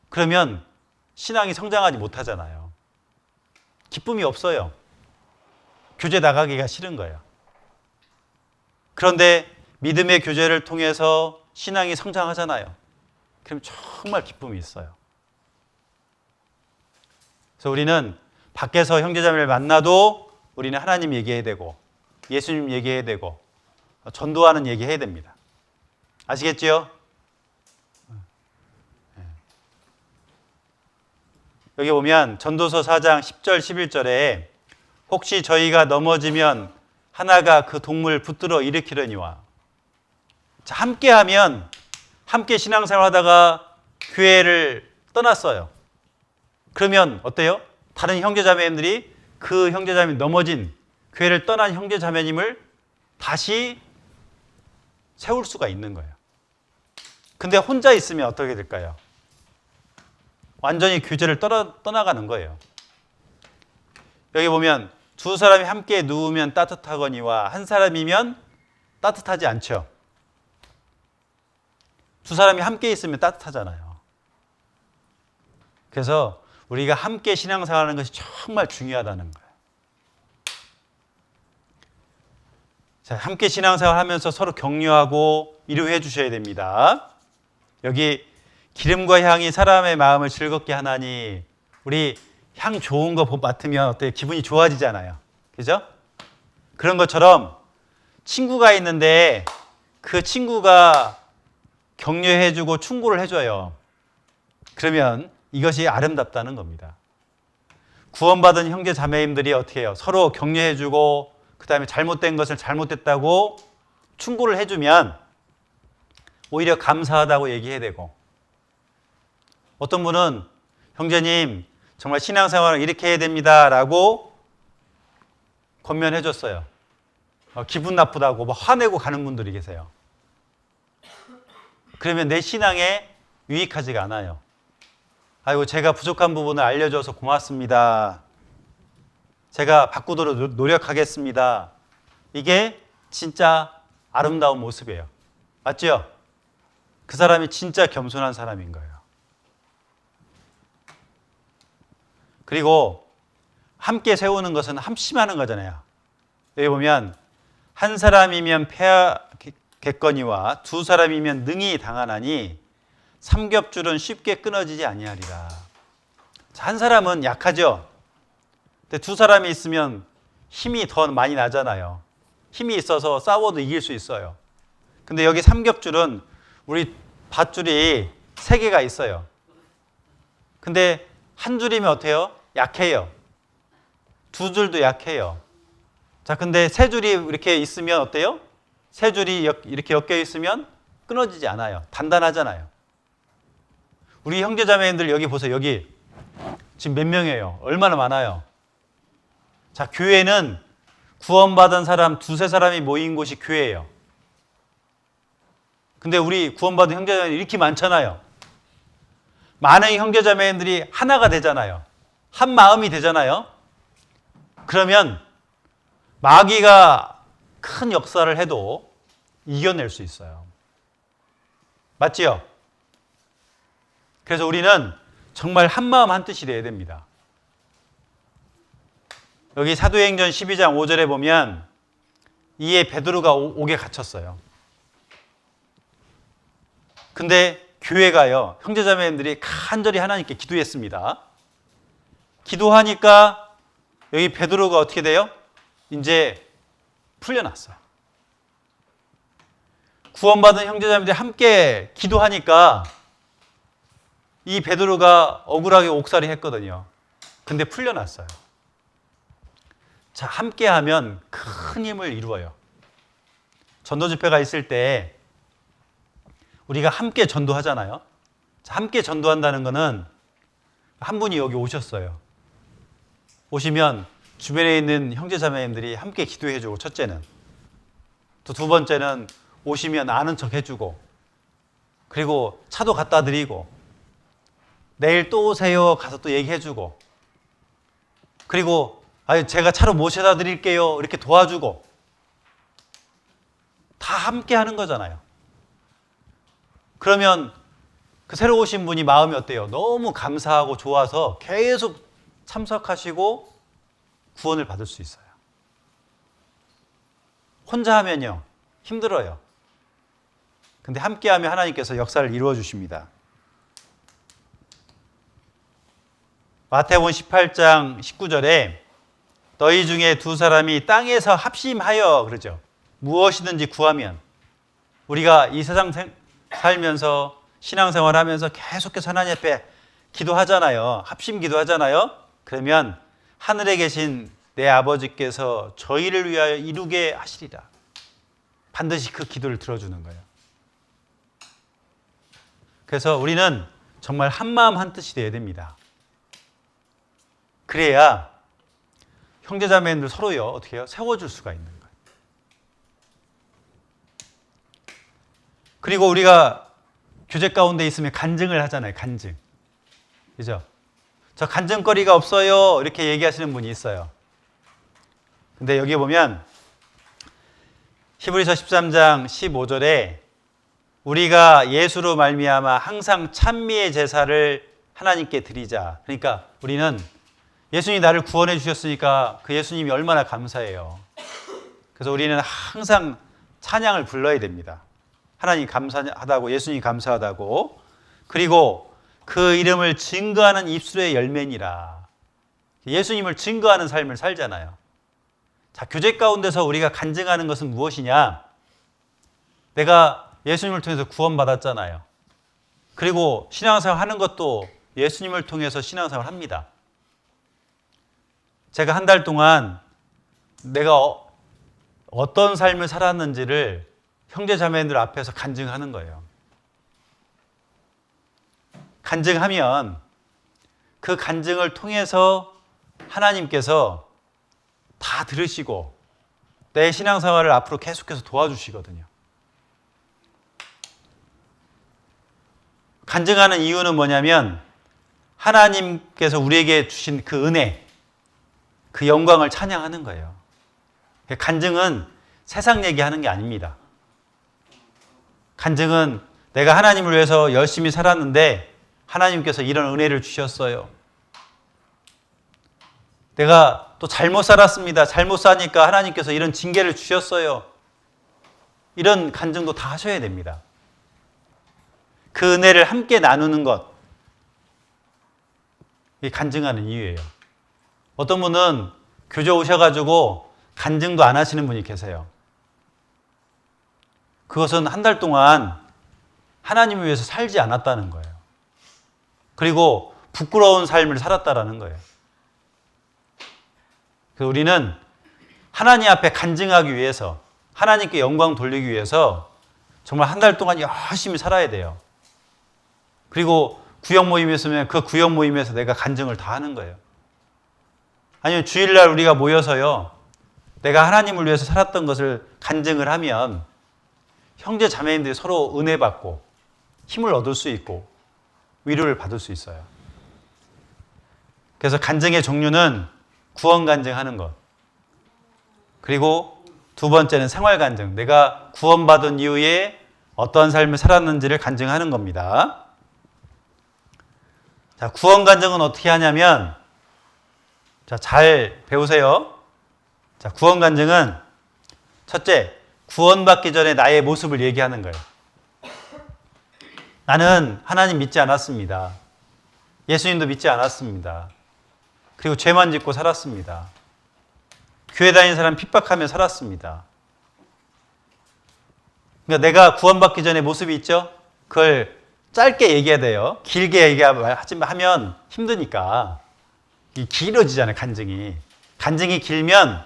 그러면 신앙이 성장하지 못하잖아요. 기쁨이 없어요. 교제 나가기가 싫은 거예요. 그런데 믿음의 교제를 통해서 신앙이 성장하잖아요. 그럼 정말 기쁨이 있어요. 그래서 우리는 밖에서 형제자매를 만나도 우리는 하나님 얘기해야 되고 예수님 얘기해야 되고 전도하는 얘기해야 됩니다. 아시겠지요? 여기 보면 전도서 4장 10절 11절에 혹시 저희가 넘어지면 하나가 그 동물 붙들어 일으키려니와. 자, 함께 신앙생활 하다가 교회를 떠났어요. 그러면 어때요? 다른 형제자매님들이 그 형제자매 넘어진 교회를 떠난 형제자매님을 다시 세울 수가 있는 거예요. 근데 혼자 있으면 어떻게 될까요? 완전히 교제를 떠나가는 거예요. 여기 보면 두 사람이 함께 누우면 따뜻하거니와 한 사람이면 따뜻하지 않죠. 두 사람이 함께 있으면 따뜻하잖아요. 그래서 우리가 함께 신앙생활하는 것이 정말 중요하다는 거예요. 자, 함께 신앙생활하면서 서로 격려하고 위로해 주셔야 됩니다. 여기 기름과 향이 사람의 마음을 즐겁게 하나니, 우리 향 좋은 거 맡으면 어때요? 기분이 좋아지잖아요. 그죠? 그런 것처럼 친구가 있는데 그 친구가 격려해주고 충고를 해줘요. 그러면 이것이 아름답다는 겁니다. 구원받은 형제 자매님들이 어떻게 해요? 서로 격려해주고 그 다음에 잘못된 것을 잘못됐다고 충고를 해주면 오히려 감사하다고 얘기해야 되고, 어떤 분은 형제님 정말 신앙생활을 이렇게 해야 됩니다 라고 권면해 줬어요. 기분 나쁘다고 막 화내고 가는 분들이 계세요. 그러면 내 신앙에 유익하지가 않아요. 아이고, 제가 부족한 부분을 알려줘서 고맙습니다. 제가 바꾸도록 노력하겠습니다. 이게 진짜 아름다운 모습이에요. 맞죠? 그 사람이 진짜 겸손한 사람인 거예요. 그리고 함께 세우는 것은 합심하는 거잖아요. 여기 보면 한 사람이면 패하겠거니와 두 사람이면 능히 당하나니 삼겹줄은 쉽게 끊어지지 아니하리라. 한 사람은 약하죠. 근데 두 사람이 있으면 힘이 더 많이 나잖아요. 힘이 있어서 싸워도 이길 수 있어요. 근데 여기 삼겹줄은 우리 밧줄이 3개가 있어요. 근데 한 줄이면 어때요? 약해요. 두 줄도 약해요. 자, 근데 3줄이 이렇게 있으면 어때요? 3줄이 이렇게 엮여 있으면 끊어지지 않아요. 단단하잖아요. 우리 형제자매님들 여기 보세요. 여기 지금 몇 명이에요? 얼마나 많아요? 자, 교회는 구원받은 사람 2-3사람이 모인 곳이 교회예요. 근데 우리 구원받은 형제자매님들이 이렇게 많잖아요. 많은 형제자매님들이 하나가 되잖아요. 한 마음이 되잖아요. 그러면 마귀가 큰 역사를 해도 이겨낼 수 있어요. 맞지요? 그래서 우리는 정말 한 마음 한 뜻이 되어야 됩니다. 여기 사도행전 12장 5절에 보면 이에 베드로가 옥에 갇혔어요. 근데 교회가요, 형제자매님들이 간절히 하나님께 기도했습니다. 기도하니까 여기 베드로가 어떻게 돼요? 이제 풀려났어요. 구원받은 형제자매들이 함께 기도하니까 이 베드로가 억울하게 옥살이 했거든요. 근데 풀려났어요. 자, 함께 하면 큰 힘을 이루어요. 전도 집회가 있을 때 우리가 함께 전도하잖아요. 자, 함께 전도한다는 거는 한 분이 여기 오셨어요. 오시면 주변에 있는 형제자매님들이 함께 기도해주고, 첫째는. 또 두 번째는 오시면 아는 척 해주고, 그리고 차도 갖다 드리고, 내일 또 오세요 가서 또 얘기해주고, 그리고 제가 차로 모셔다 드릴게요. 이렇게 도와주고 다 함께 하는 거잖아요. 그러면 그 새로 오신 분이 마음이 어때요? 너무 감사하고 좋아서 계속 참석하시고 구원을 받을 수 있어요. 혼자 하면요, 힘들어요. 근데 함께 하면 하나님께서 역사를 이루어 주십니다. 마태복음 18장 19절에 너희 중에 두 사람이 땅에서 합심하여 그러죠. 무엇이든지 구하면, 우리가 이 세상 살면서 신앙생활 하면서 계속해서 하나님 앞에 기도하잖아요. 합심 기도하잖아요. 그러면 하늘에 계신 내 아버지께서 저희를 위하여 이루게 하시리라. 반드시 그 기도를 들어주는 거예요. 그래서 우리는 정말 한마음 한뜻이 되어야 됩니다. 그래야 형제자매들 서로요, 어떻게 해요? 세워줄 수가 있는 거예요. 그리고 우리가 교제 가운데 있으면 간증을 하잖아요. 간증. 그죠? 저 간증거리가 없어요. 이렇게 얘기하시는 분이 있어요. 근데 여기 보면 히브리서 13장 15절에 우리가 예수로 말미암아 항상 찬미의 제사를 하나님께 드리자. 그러니까 우리는 예수님이 나를 구원해 주셨으니까 그 예수님이 얼마나 감사해요. 그래서 우리는 항상 찬양을 불러야 됩니다. 하나님 감사하다고, 예수님 감사하다고. 그리고 그 이름을 증거하는 입술의 열매니라. 예수님을 증거하는 삶을 살잖아요. 자, 교제 가운데서 우리가 간증하는 것은 무엇이냐? 내가 예수님을 통해서 구원받았잖아요. 그리고 신앙생활 하는 것도 예수님을 통해서 신앙생활 합니다. 제가 한 달 동안 내가 어떤 삶을 살았는지를 형제자매들 앞에서 간증하는 거예요. 간증하면 그 간증을 통해서 하나님께서 다 들으시고 내 신앙생활을 앞으로 계속해서 도와주시거든요. 간증하는 이유는 뭐냐면 하나님께서 우리에게 주신 그 은혜, 그 영광을 찬양하는 거예요. 간증은 세상 얘기하는 게 아닙니다. 간증은 내가 하나님을 위해서 열심히 살았는데 하나님께서 이런 은혜를 주셨어요. 내가 또 잘못 살았습니다. 잘못 사니까 하나님께서 이런 징계를 주셨어요. 이런 간증도 다 하셔야 됩니다. 그 은혜를 함께 나누는 것, 이게 간증하는 이유예요. 어떤 분은 교제 오셔가지고 간증도 안 하시는 분이 계세요. 그것은 한 달 동안 하나님을 위해서 살지 않았다는 거예요. 그리고 부끄러운 삶을 살았다라는 거예요. 그래서 우리는 하나님 앞에 간증하기 위해서, 하나님께 영광 돌리기 위해서 정말 한 달 동안 열심히 살아야 돼요. 그리고 구역 모임이 있으면 그 구역 모임에서 내가 간증을 다 하는 거예요. 아니면 주일날 우리가 모여서요, 내가 하나님을 위해서 살았던 것을 간증을 하면 형제 자매님들이 서로 은혜 받고 힘을 얻을 수 있고 위로를 받을 수 있어요. 그래서 간증의 종류는 구원 간증하는 것, 그리고 두 번째는 생활 간증, 내가 구원받은 이후에 어떠한 삶을 살았는지를 간증하는 겁니다. 자, 구원 간증은 어떻게 하냐면, 자, 잘 배우세요. 자, 구원 간증은 첫째, 구원받기 전에 나의 모습을 얘기하는 거예요. 나는 하나님 믿지 않았습니다. 예수님도 믿지 않았습니다. 그리고 죄만 짓고 살았습니다. 교회 다니는 사람 핍박하며 살았습니다. 그러니까 내가 구원받기 전에 모습이 있죠? 그걸 짧게 얘기해야 돼요. 길게 하면 힘드니까. 길어지잖아요, 간증이. 간증이 길면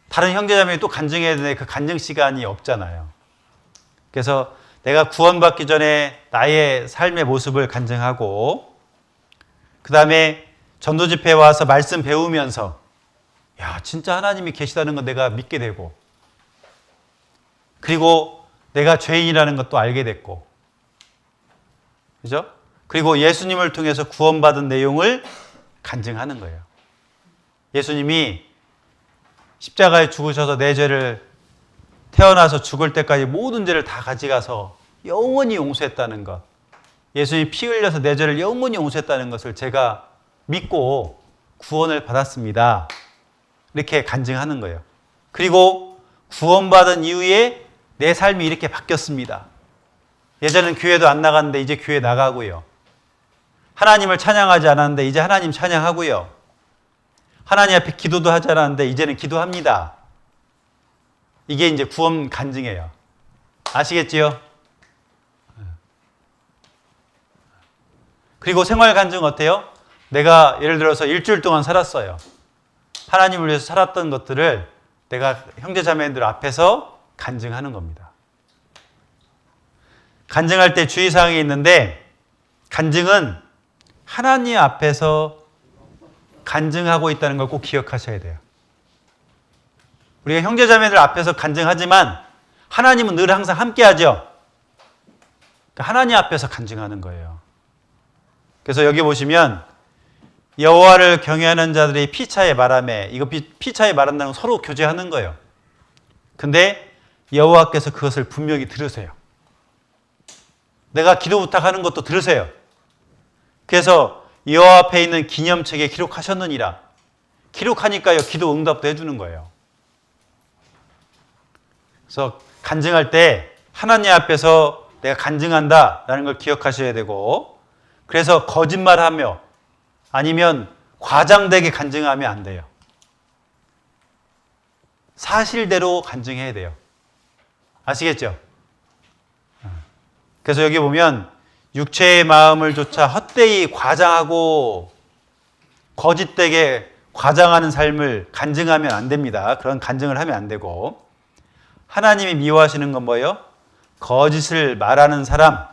다른 형제자매이 또 간증해야 되는데 그 간증 시간이 없잖아요. 그래서 내가 구원받기 전에 나의 삶의 모습을 간증하고, 그 다음에 전도 집회에 와서 말씀 배우면서 야, 진짜 하나님이 계시다는 건 내가 믿게 되고, 그리고 내가 죄인이라는 것도 알게 됐고, 그죠? 그리고 예수님을 통해서 구원받은 내용을 간증하는 거예요. 예수님이 십자가에 죽으셔서 내 죄를 태어나서 죽을 때까지 모든 죄를 다 가져가서 영원히 용서했다는 것, 예수님이 피 흘려서 내 죄를 영원히 용서했다는 것을 제가 믿고 구원을 받았습니다. 이렇게 간증하는 거예요. 그리고 구원받은 이후에 내 삶이 이렇게 바뀌었습니다. 예전엔 교회도 안 나갔는데 이제 교회 나가고요. 하나님을 찬양하지 않았는데 이제 하나님 찬양하고요. 하나님 앞에 기도도 하지 않았는데 이제는 기도합니다. 이게 이제 구원 간증이에요. 아시겠지요? 그리고 생활 간증 어때요? 내가 예를 들어서 일주일 동안 살았어요. 하나님을 위해서 살았던 것들을 내가 형제자매들 앞에서 간증하는 겁니다. 간증할 때 주의사항이 있는데, 간증은 하나님 앞에서 간증하고 있다는 걸 꼭 기억하셔야 돼요. 우리가 형제자매들 앞에서 간증하지만 하나님은 늘 항상 함께하죠. 그러니까 하나님 앞에서 간증하는 거예요. 그래서 여기 보시면 여호와를 경외하는 자들이 피차에 말하매, 이거 피차에 말한다는 건 서로 교제하는 거예요. 근데 여호와께서 그것을 분명히 들으세요. 내가 기도 부탁하는 것도 들으세요. 그래서 여호와 앞에 있는 기념책에 기록하셨느니라. 기록하니까요, 기도 응답도 해주는 거예요. 그래서 간증할 때 하나님 앞에서 내가 간증한다라는 걸 기억하셔야 되고, 그래서 거짓말하며 아니면 과장되게 간증하면 안 돼요. 사실대로 간증해야 돼요. 아시겠죠? 그래서 여기 보면 육체의 마음을 조차 헛되이 과장하고 거짓되게 과장하는 삶을 간증하면 안 됩니다. 그런 간증을 하면 안 되고, 하나님이 미워하시는 건 뭐예요? 거짓을 말하는 사람,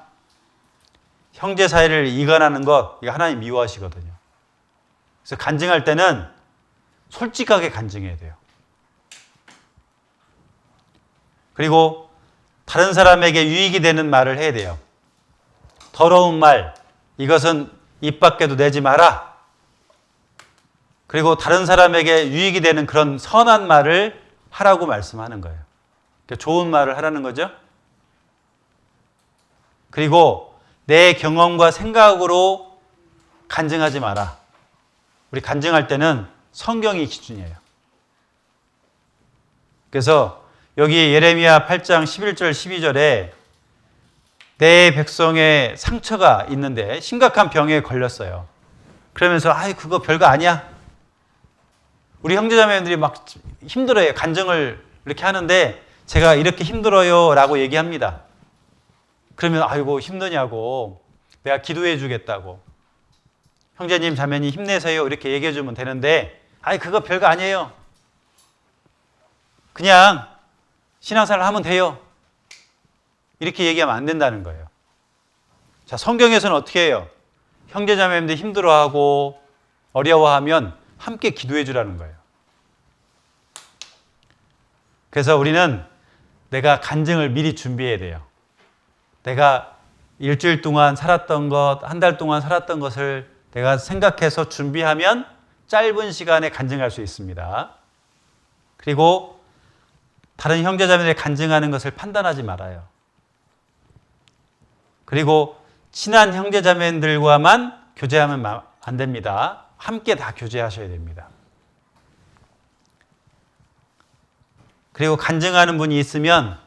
형제 사이를 이간하는 것, 이거 하나님 미워하시거든요. 그래서 간증할 때는 솔직하게 간증해야 돼요. 그리고 다른 사람에게 유익이 되는 말을 해야 돼요. 더러운 말, 이것은 입 밖에도 내지 마라. 그리고 다른 사람에게 유익이 되는 그런 선한 말을 하라고 말씀하는 거예요. 그러니까 좋은 말을 하라는 거죠. 그리고 내 경험과 생각으로 간증하지 마라. 우리 간증할 때는 성경이 기준이에요. 그래서 여기 예레미야 8장 11절 12절에 내 백성의 상처가 있는데 심각한 병에 걸렸어요. 그러면서 그거 별거 아니야. 우리 형제자매들이 막 힘들어요. 간증을 이렇게 하는데 제가 이렇게 힘들어요 라고 얘기합니다. 그러면 아이고 힘드냐고, 내가 기도해 주겠다고, 형제님 자매님 힘내세요 이렇게 얘기해 주면 되는데, 그거 별거 아니에요. 그냥 신앙생활 하면 돼요. 이렇게 얘기하면 안 된다는 거예요. 자, 성경에서는 어떻게 해요? 형제자매님들 힘들어하고 어려워하면 함께 기도해 주라는 거예요. 그래서 우리는 내가 간증을 미리 준비해야 돼요. 내가 일주일 동안 살았던 것, 한 달 동안 살았던 것을 내가 생각해서 준비하면 짧은 시간에 간증할 수 있습니다. 그리고 다른 형제자매들이 간증하는 것을 판단하지 말아요. 그리고 친한 형제자매들과만 교제하면 안 됩니다. 함께 다 교제하셔야 됩니다. 그리고 간증하는 분이 있으면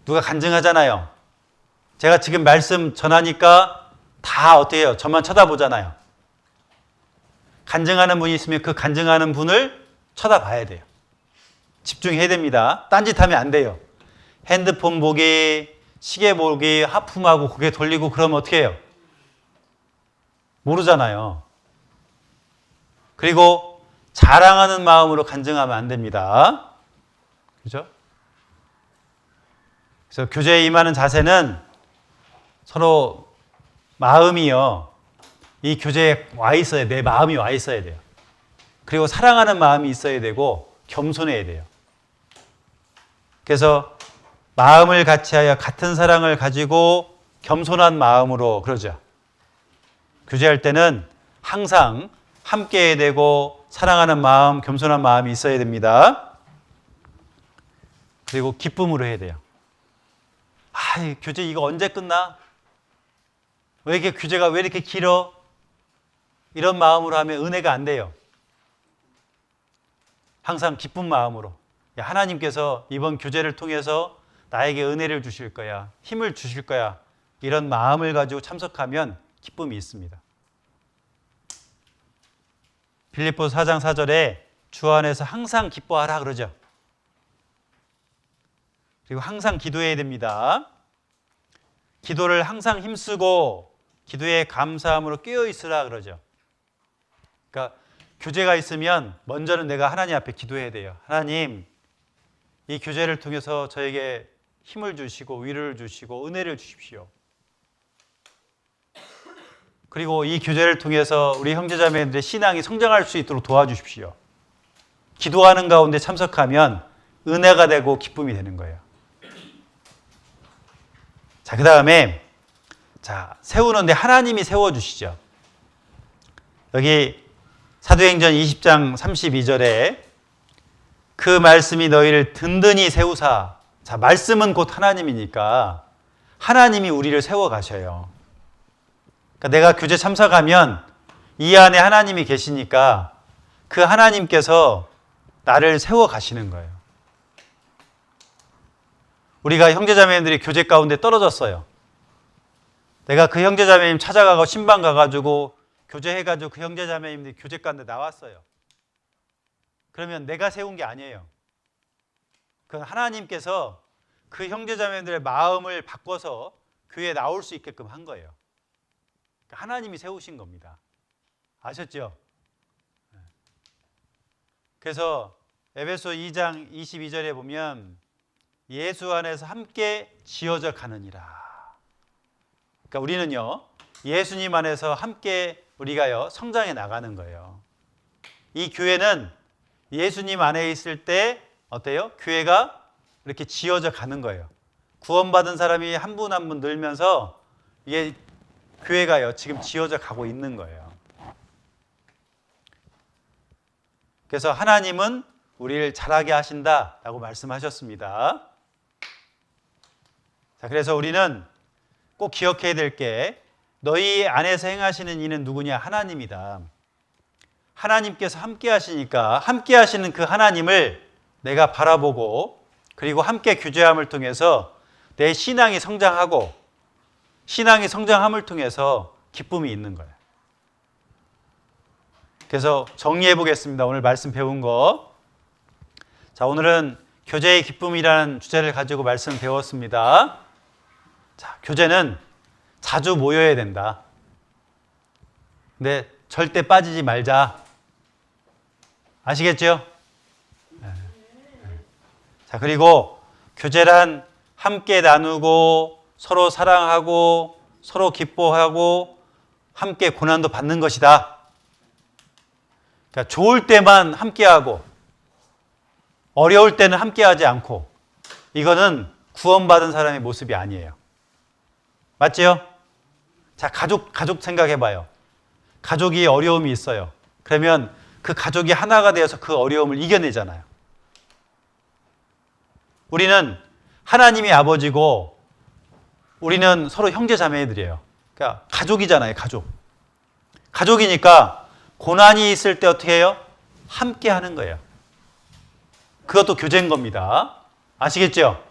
누가 간증하잖아요. 제가 지금 말씀 전하니까 다 어떻게 해요? 저만 쳐다보잖아요. 간증하는 분이 있으면 그 간증하는 분을 쳐다봐야 돼요. 집중해야 됩니다. 딴짓하면 안 돼요. 핸드폰 보기, 시계 보기, 하품하고 고개 돌리고 그러면 어떻게 해요? 모르잖아요. 그리고 자랑하는 마음으로 간증하면 안 됩니다. 그죠? 그래서 교제에 임하는 자세는 서로 마음이요, 이 교제에 와 있어야, 내 마음이 와 있어야 돼요. 그리고 사랑하는 마음이 있어야 되고 겸손해야 돼요. 그래서 마음을 같이하여 같은 사랑을 가지고 겸손한 마음으로, 그러죠. 교제할 때는 항상 함께 해야 되고 사랑하는 마음, 겸손한 마음이 있어야 됩니다. 그리고 기쁨으로 해야 돼요. 이 교제 이거 언제 끝나? 왜 이렇게 교제가 왜 이렇게 길어? 이런 마음으로 하면 은혜가 안 돼요. 항상 기쁜 마음으로. 하나님께서 이번 교제를 통해서 나에게 은혜를 주실 거야. 힘을 주실 거야. 이런 마음을 가지고 참석하면 기쁨이 있습니다. 빌립보서 4장 4절에 주 안에서 항상 기뻐하라 그러죠. 그리고 항상 기도해야 됩니다. 기도를 항상 힘쓰고 기도에 감사함으로 깨어 있으라 그러죠. 그러니까 교제가 있으면 먼저는 내가 하나님 앞에 기도해야 돼요. 하나님, 이 교제를 통해서 저에게 힘을 주시고 위로를 주시고 은혜를 주십시오. 그리고 이 교제를 통해서 우리 형제자매들의 신앙이 성장할 수 있도록 도와주십시오. 기도하는 가운데 참석하면 은혜가 되고 기쁨이 되는 거예요. 자, 그 다음에 세우는데 하나님이 세워주시죠. 여기 사도행전 20장 32절에 그 말씀이 너희를 든든히 세우사. 자, 말씀은 곧 하나님이니까 하나님이 우리를 세워가셔요. 그러니까 내가 교제 참석하면 이 안에 하나님이 계시니까 그 하나님께서 나를 세워가시는 거예요. 우리가 형제자매님들이 교제 가운데 떨어졌어요. 내가 그 형제자매님 찾아가고 신방 가가지고 교제해가지고 그 형제자매님들이 교제 가운데 나왔어요. 그러면 내가 세운 게 아니에요. 그건 하나님께서 그 형제자매들의 마음을 바꿔서 교회에 나올 수 있게끔 한 거예요. 하나님이 세우신 겁니다. 아셨죠? 그래서 에베소 2장 22절에 보면 예수 안에서 함께 지어져 가느니라. 그러니까 우리는요, 예수님 안에서 함께 우리가요 성장해 나가는 거예요. 이 교회는 예수님 안에 있을 때 어때요? 교회가 이렇게 지어져 가는 거예요. 구원받은 사람이 한 분 한 분 늘면서 이게 교회가요 지금 지어져 가고 있는 거예요. 그래서 하나님은 우리를 자라게 하신다라고 말씀하셨습니다. 자, 그래서 우리는 꼭 기억해야 될 게 너희 안에서 행하시는 이는 누구냐? 하나님이다. 하나님께서 함께 하시니까 함께 하시는 그 하나님을 내가 바라보고 그리고 함께 교제함을 통해서 내 신앙이 성장하고 신앙이 성장함을 통해서 기쁨이 있는 거예요. 그래서 정리해 보겠습니다. 오늘 말씀 배운 거. 자, 오늘은 교제의 기쁨이라는 주제를 가지고 말씀 배웠습니다. 자, 교제는 자주 모여야 된다. 근데 절대 빠지지 말자. 아시겠죠? 자, 그리고 교제란 함께 나누고 서로 사랑하고 서로 기뻐하고 함께 고난도 받는 것이다. 그러니까 좋을 때만 함께하고 어려울 때는 함께하지 않고 이거는 구원받은 사람의 모습이 아니에요. 맞지요? 자, 가족 생각해봐요. 가족이 어려움이 있어요. 그러면 그 가족이 하나가 되어서 그 어려움을 이겨내잖아요. 우리는 하나님이 아버지고 우리는 서로 형제 자매들이에요. 그러니까 가족이잖아요, 가족. 가족이니까 고난이 있을 때 어떻게 해요? 함께 하는 거예요. 그것도 교제인 겁니다. 아시겠죠?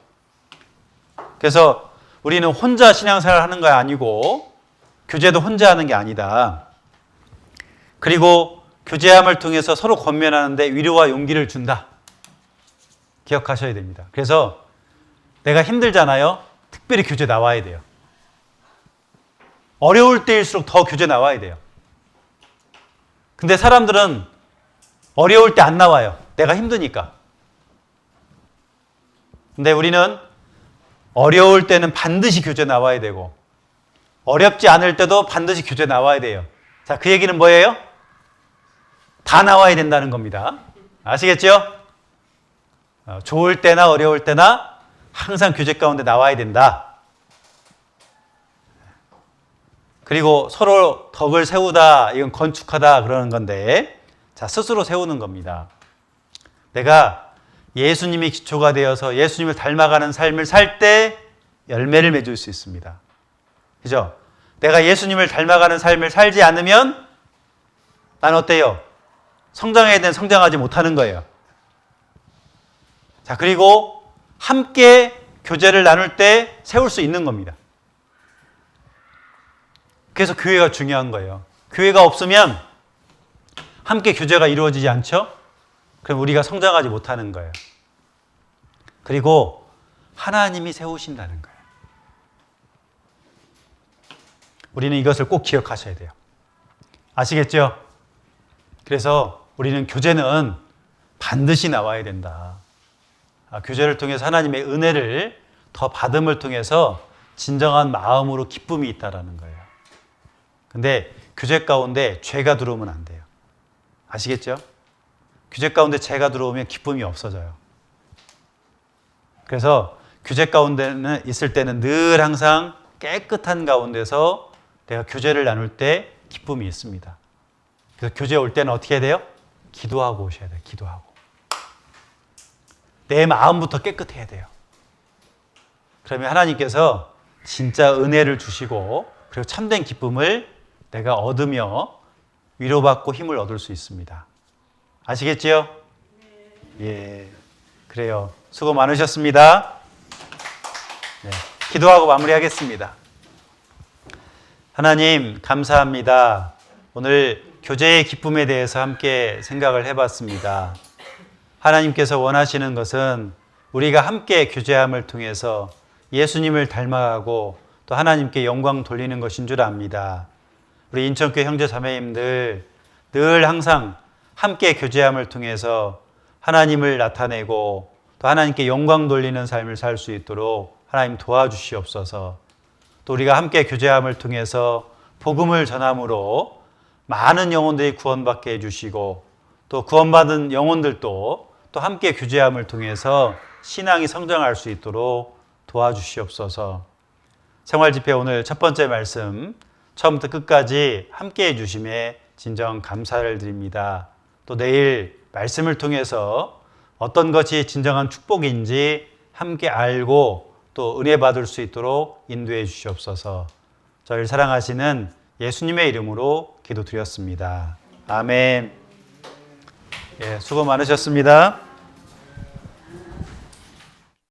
그래서 우리는 혼자 신앙생활을 하는 거 아니고 교제도 혼자 하는 게 아니다. 그리고 교제함을 통해서 서로 권면하는데 위로와 용기를 준다. 기억하셔야 됩니다. 그래서 내가 힘들잖아요. 특별히 교제 나와야 돼요. 어려울 때일수록 더 교제 나와야 돼요. 근데 사람들은 어려울 때 안 나와요. 내가 힘드니까. 근데 우리는 어려울 때는 반드시 교제 나와야 되고 어렵지 않을 때도 반드시 교제 나와야 돼요. 자, 그 얘기는 뭐예요? 다 나와야 된다는 겁니다. 아시겠죠? 좋을 때나 어려울 때나 항상 교제 가운데 나와야 된다. 그리고 서로 덕을 세우다, 이건 건축하다 그러는 건데, 자, 스스로 세우는 겁니다. 내가 예수님이 기초가 되어서 예수님을 닮아가는 삶을 살 때 열매를 맺을 수 있습니다. 그죠? 내가 예수님을 닮아가는 삶을 살지 않으면 난 어때요? 성장해야 되는 성장하지 못하는 거예요. 자, 그리고 함께 교제를 나눌 때 세울 수 있는 겁니다. 그래서 교회가 중요한 거예요. 교회가 없으면 함께 교제가 이루어지지 않죠? 그럼 우리가 성장하지 못하는 거예요. 그리고 하나님이 세우신다는 거예요. 우리는 이것을 꼭 기억하셔야 돼요. 아시겠죠? 그래서 우리는 교제는 반드시 나와야 된다. 교제를 통해서 하나님의 은혜를 더 받음을 통해서 진정한 마음으로 기쁨이 있다라는 거예요. 근데 교제 가운데 죄가 들어오면 안 돼요. 아시겠죠? 교제 가운데 죄가 들어오면 기쁨이 없어져요. 그래서 교제 가운데는 있을 때는 늘 항상 깨끗한 가운데서 내가 교제를 나눌 때 기쁨이 있습니다. 그래서 교제 올 때는 어떻게 해야 돼요? 기도하고 오셔야 돼요. 기도하고. 내 마음부터 깨끗해야 돼요. 그러면 하나님께서 진짜 은혜를 주시고 그리고 참된 기쁨을 내가 얻으며 위로받고 힘을 얻을 수 있습니다. 아시겠지요? 예, 그래요. 수고 많으셨습니다. 네, 기도하고 마무리하겠습니다. 하나님 감사합니다. 오늘 교제의 기쁨에 대해서 함께 생각을 해봤습니다. 하나님께서 원하시는 것은 우리가 함께 교제함을 통해서 예수님을 닮아가고 또 하나님께 영광 돌리는 것인 줄 압니다. 우리 인천교회 형제 자매님들 늘 항상 함께 교제함을 통해서 하나님을 나타내고 또 하나님께 영광 돌리는 삶을 살 수 있도록 하나님 도와주시옵소서. 또 우리가 함께 교제함을 통해서 복음을 전함으로 많은 영혼들이 구원받게 해주시고 또 구원받은 영혼들도 또 함께 교제함을 통해서 신앙이 성장할 수 있도록 도와주시옵소서. 생활집회 오늘 첫 번째 말씀 처음부터 끝까지 함께 해주심에 진정 감사를 드립니다. 또 내일 말씀을 통해서 어떤 것이 진정한 축복인지 함께 알고 또 은혜 받을 수 있도록 인도해 주시옵소서. 저를 사랑하시는 예수님의 이름으로 기도드렸습니다. 아멘. 예, 수고 많으셨습니다.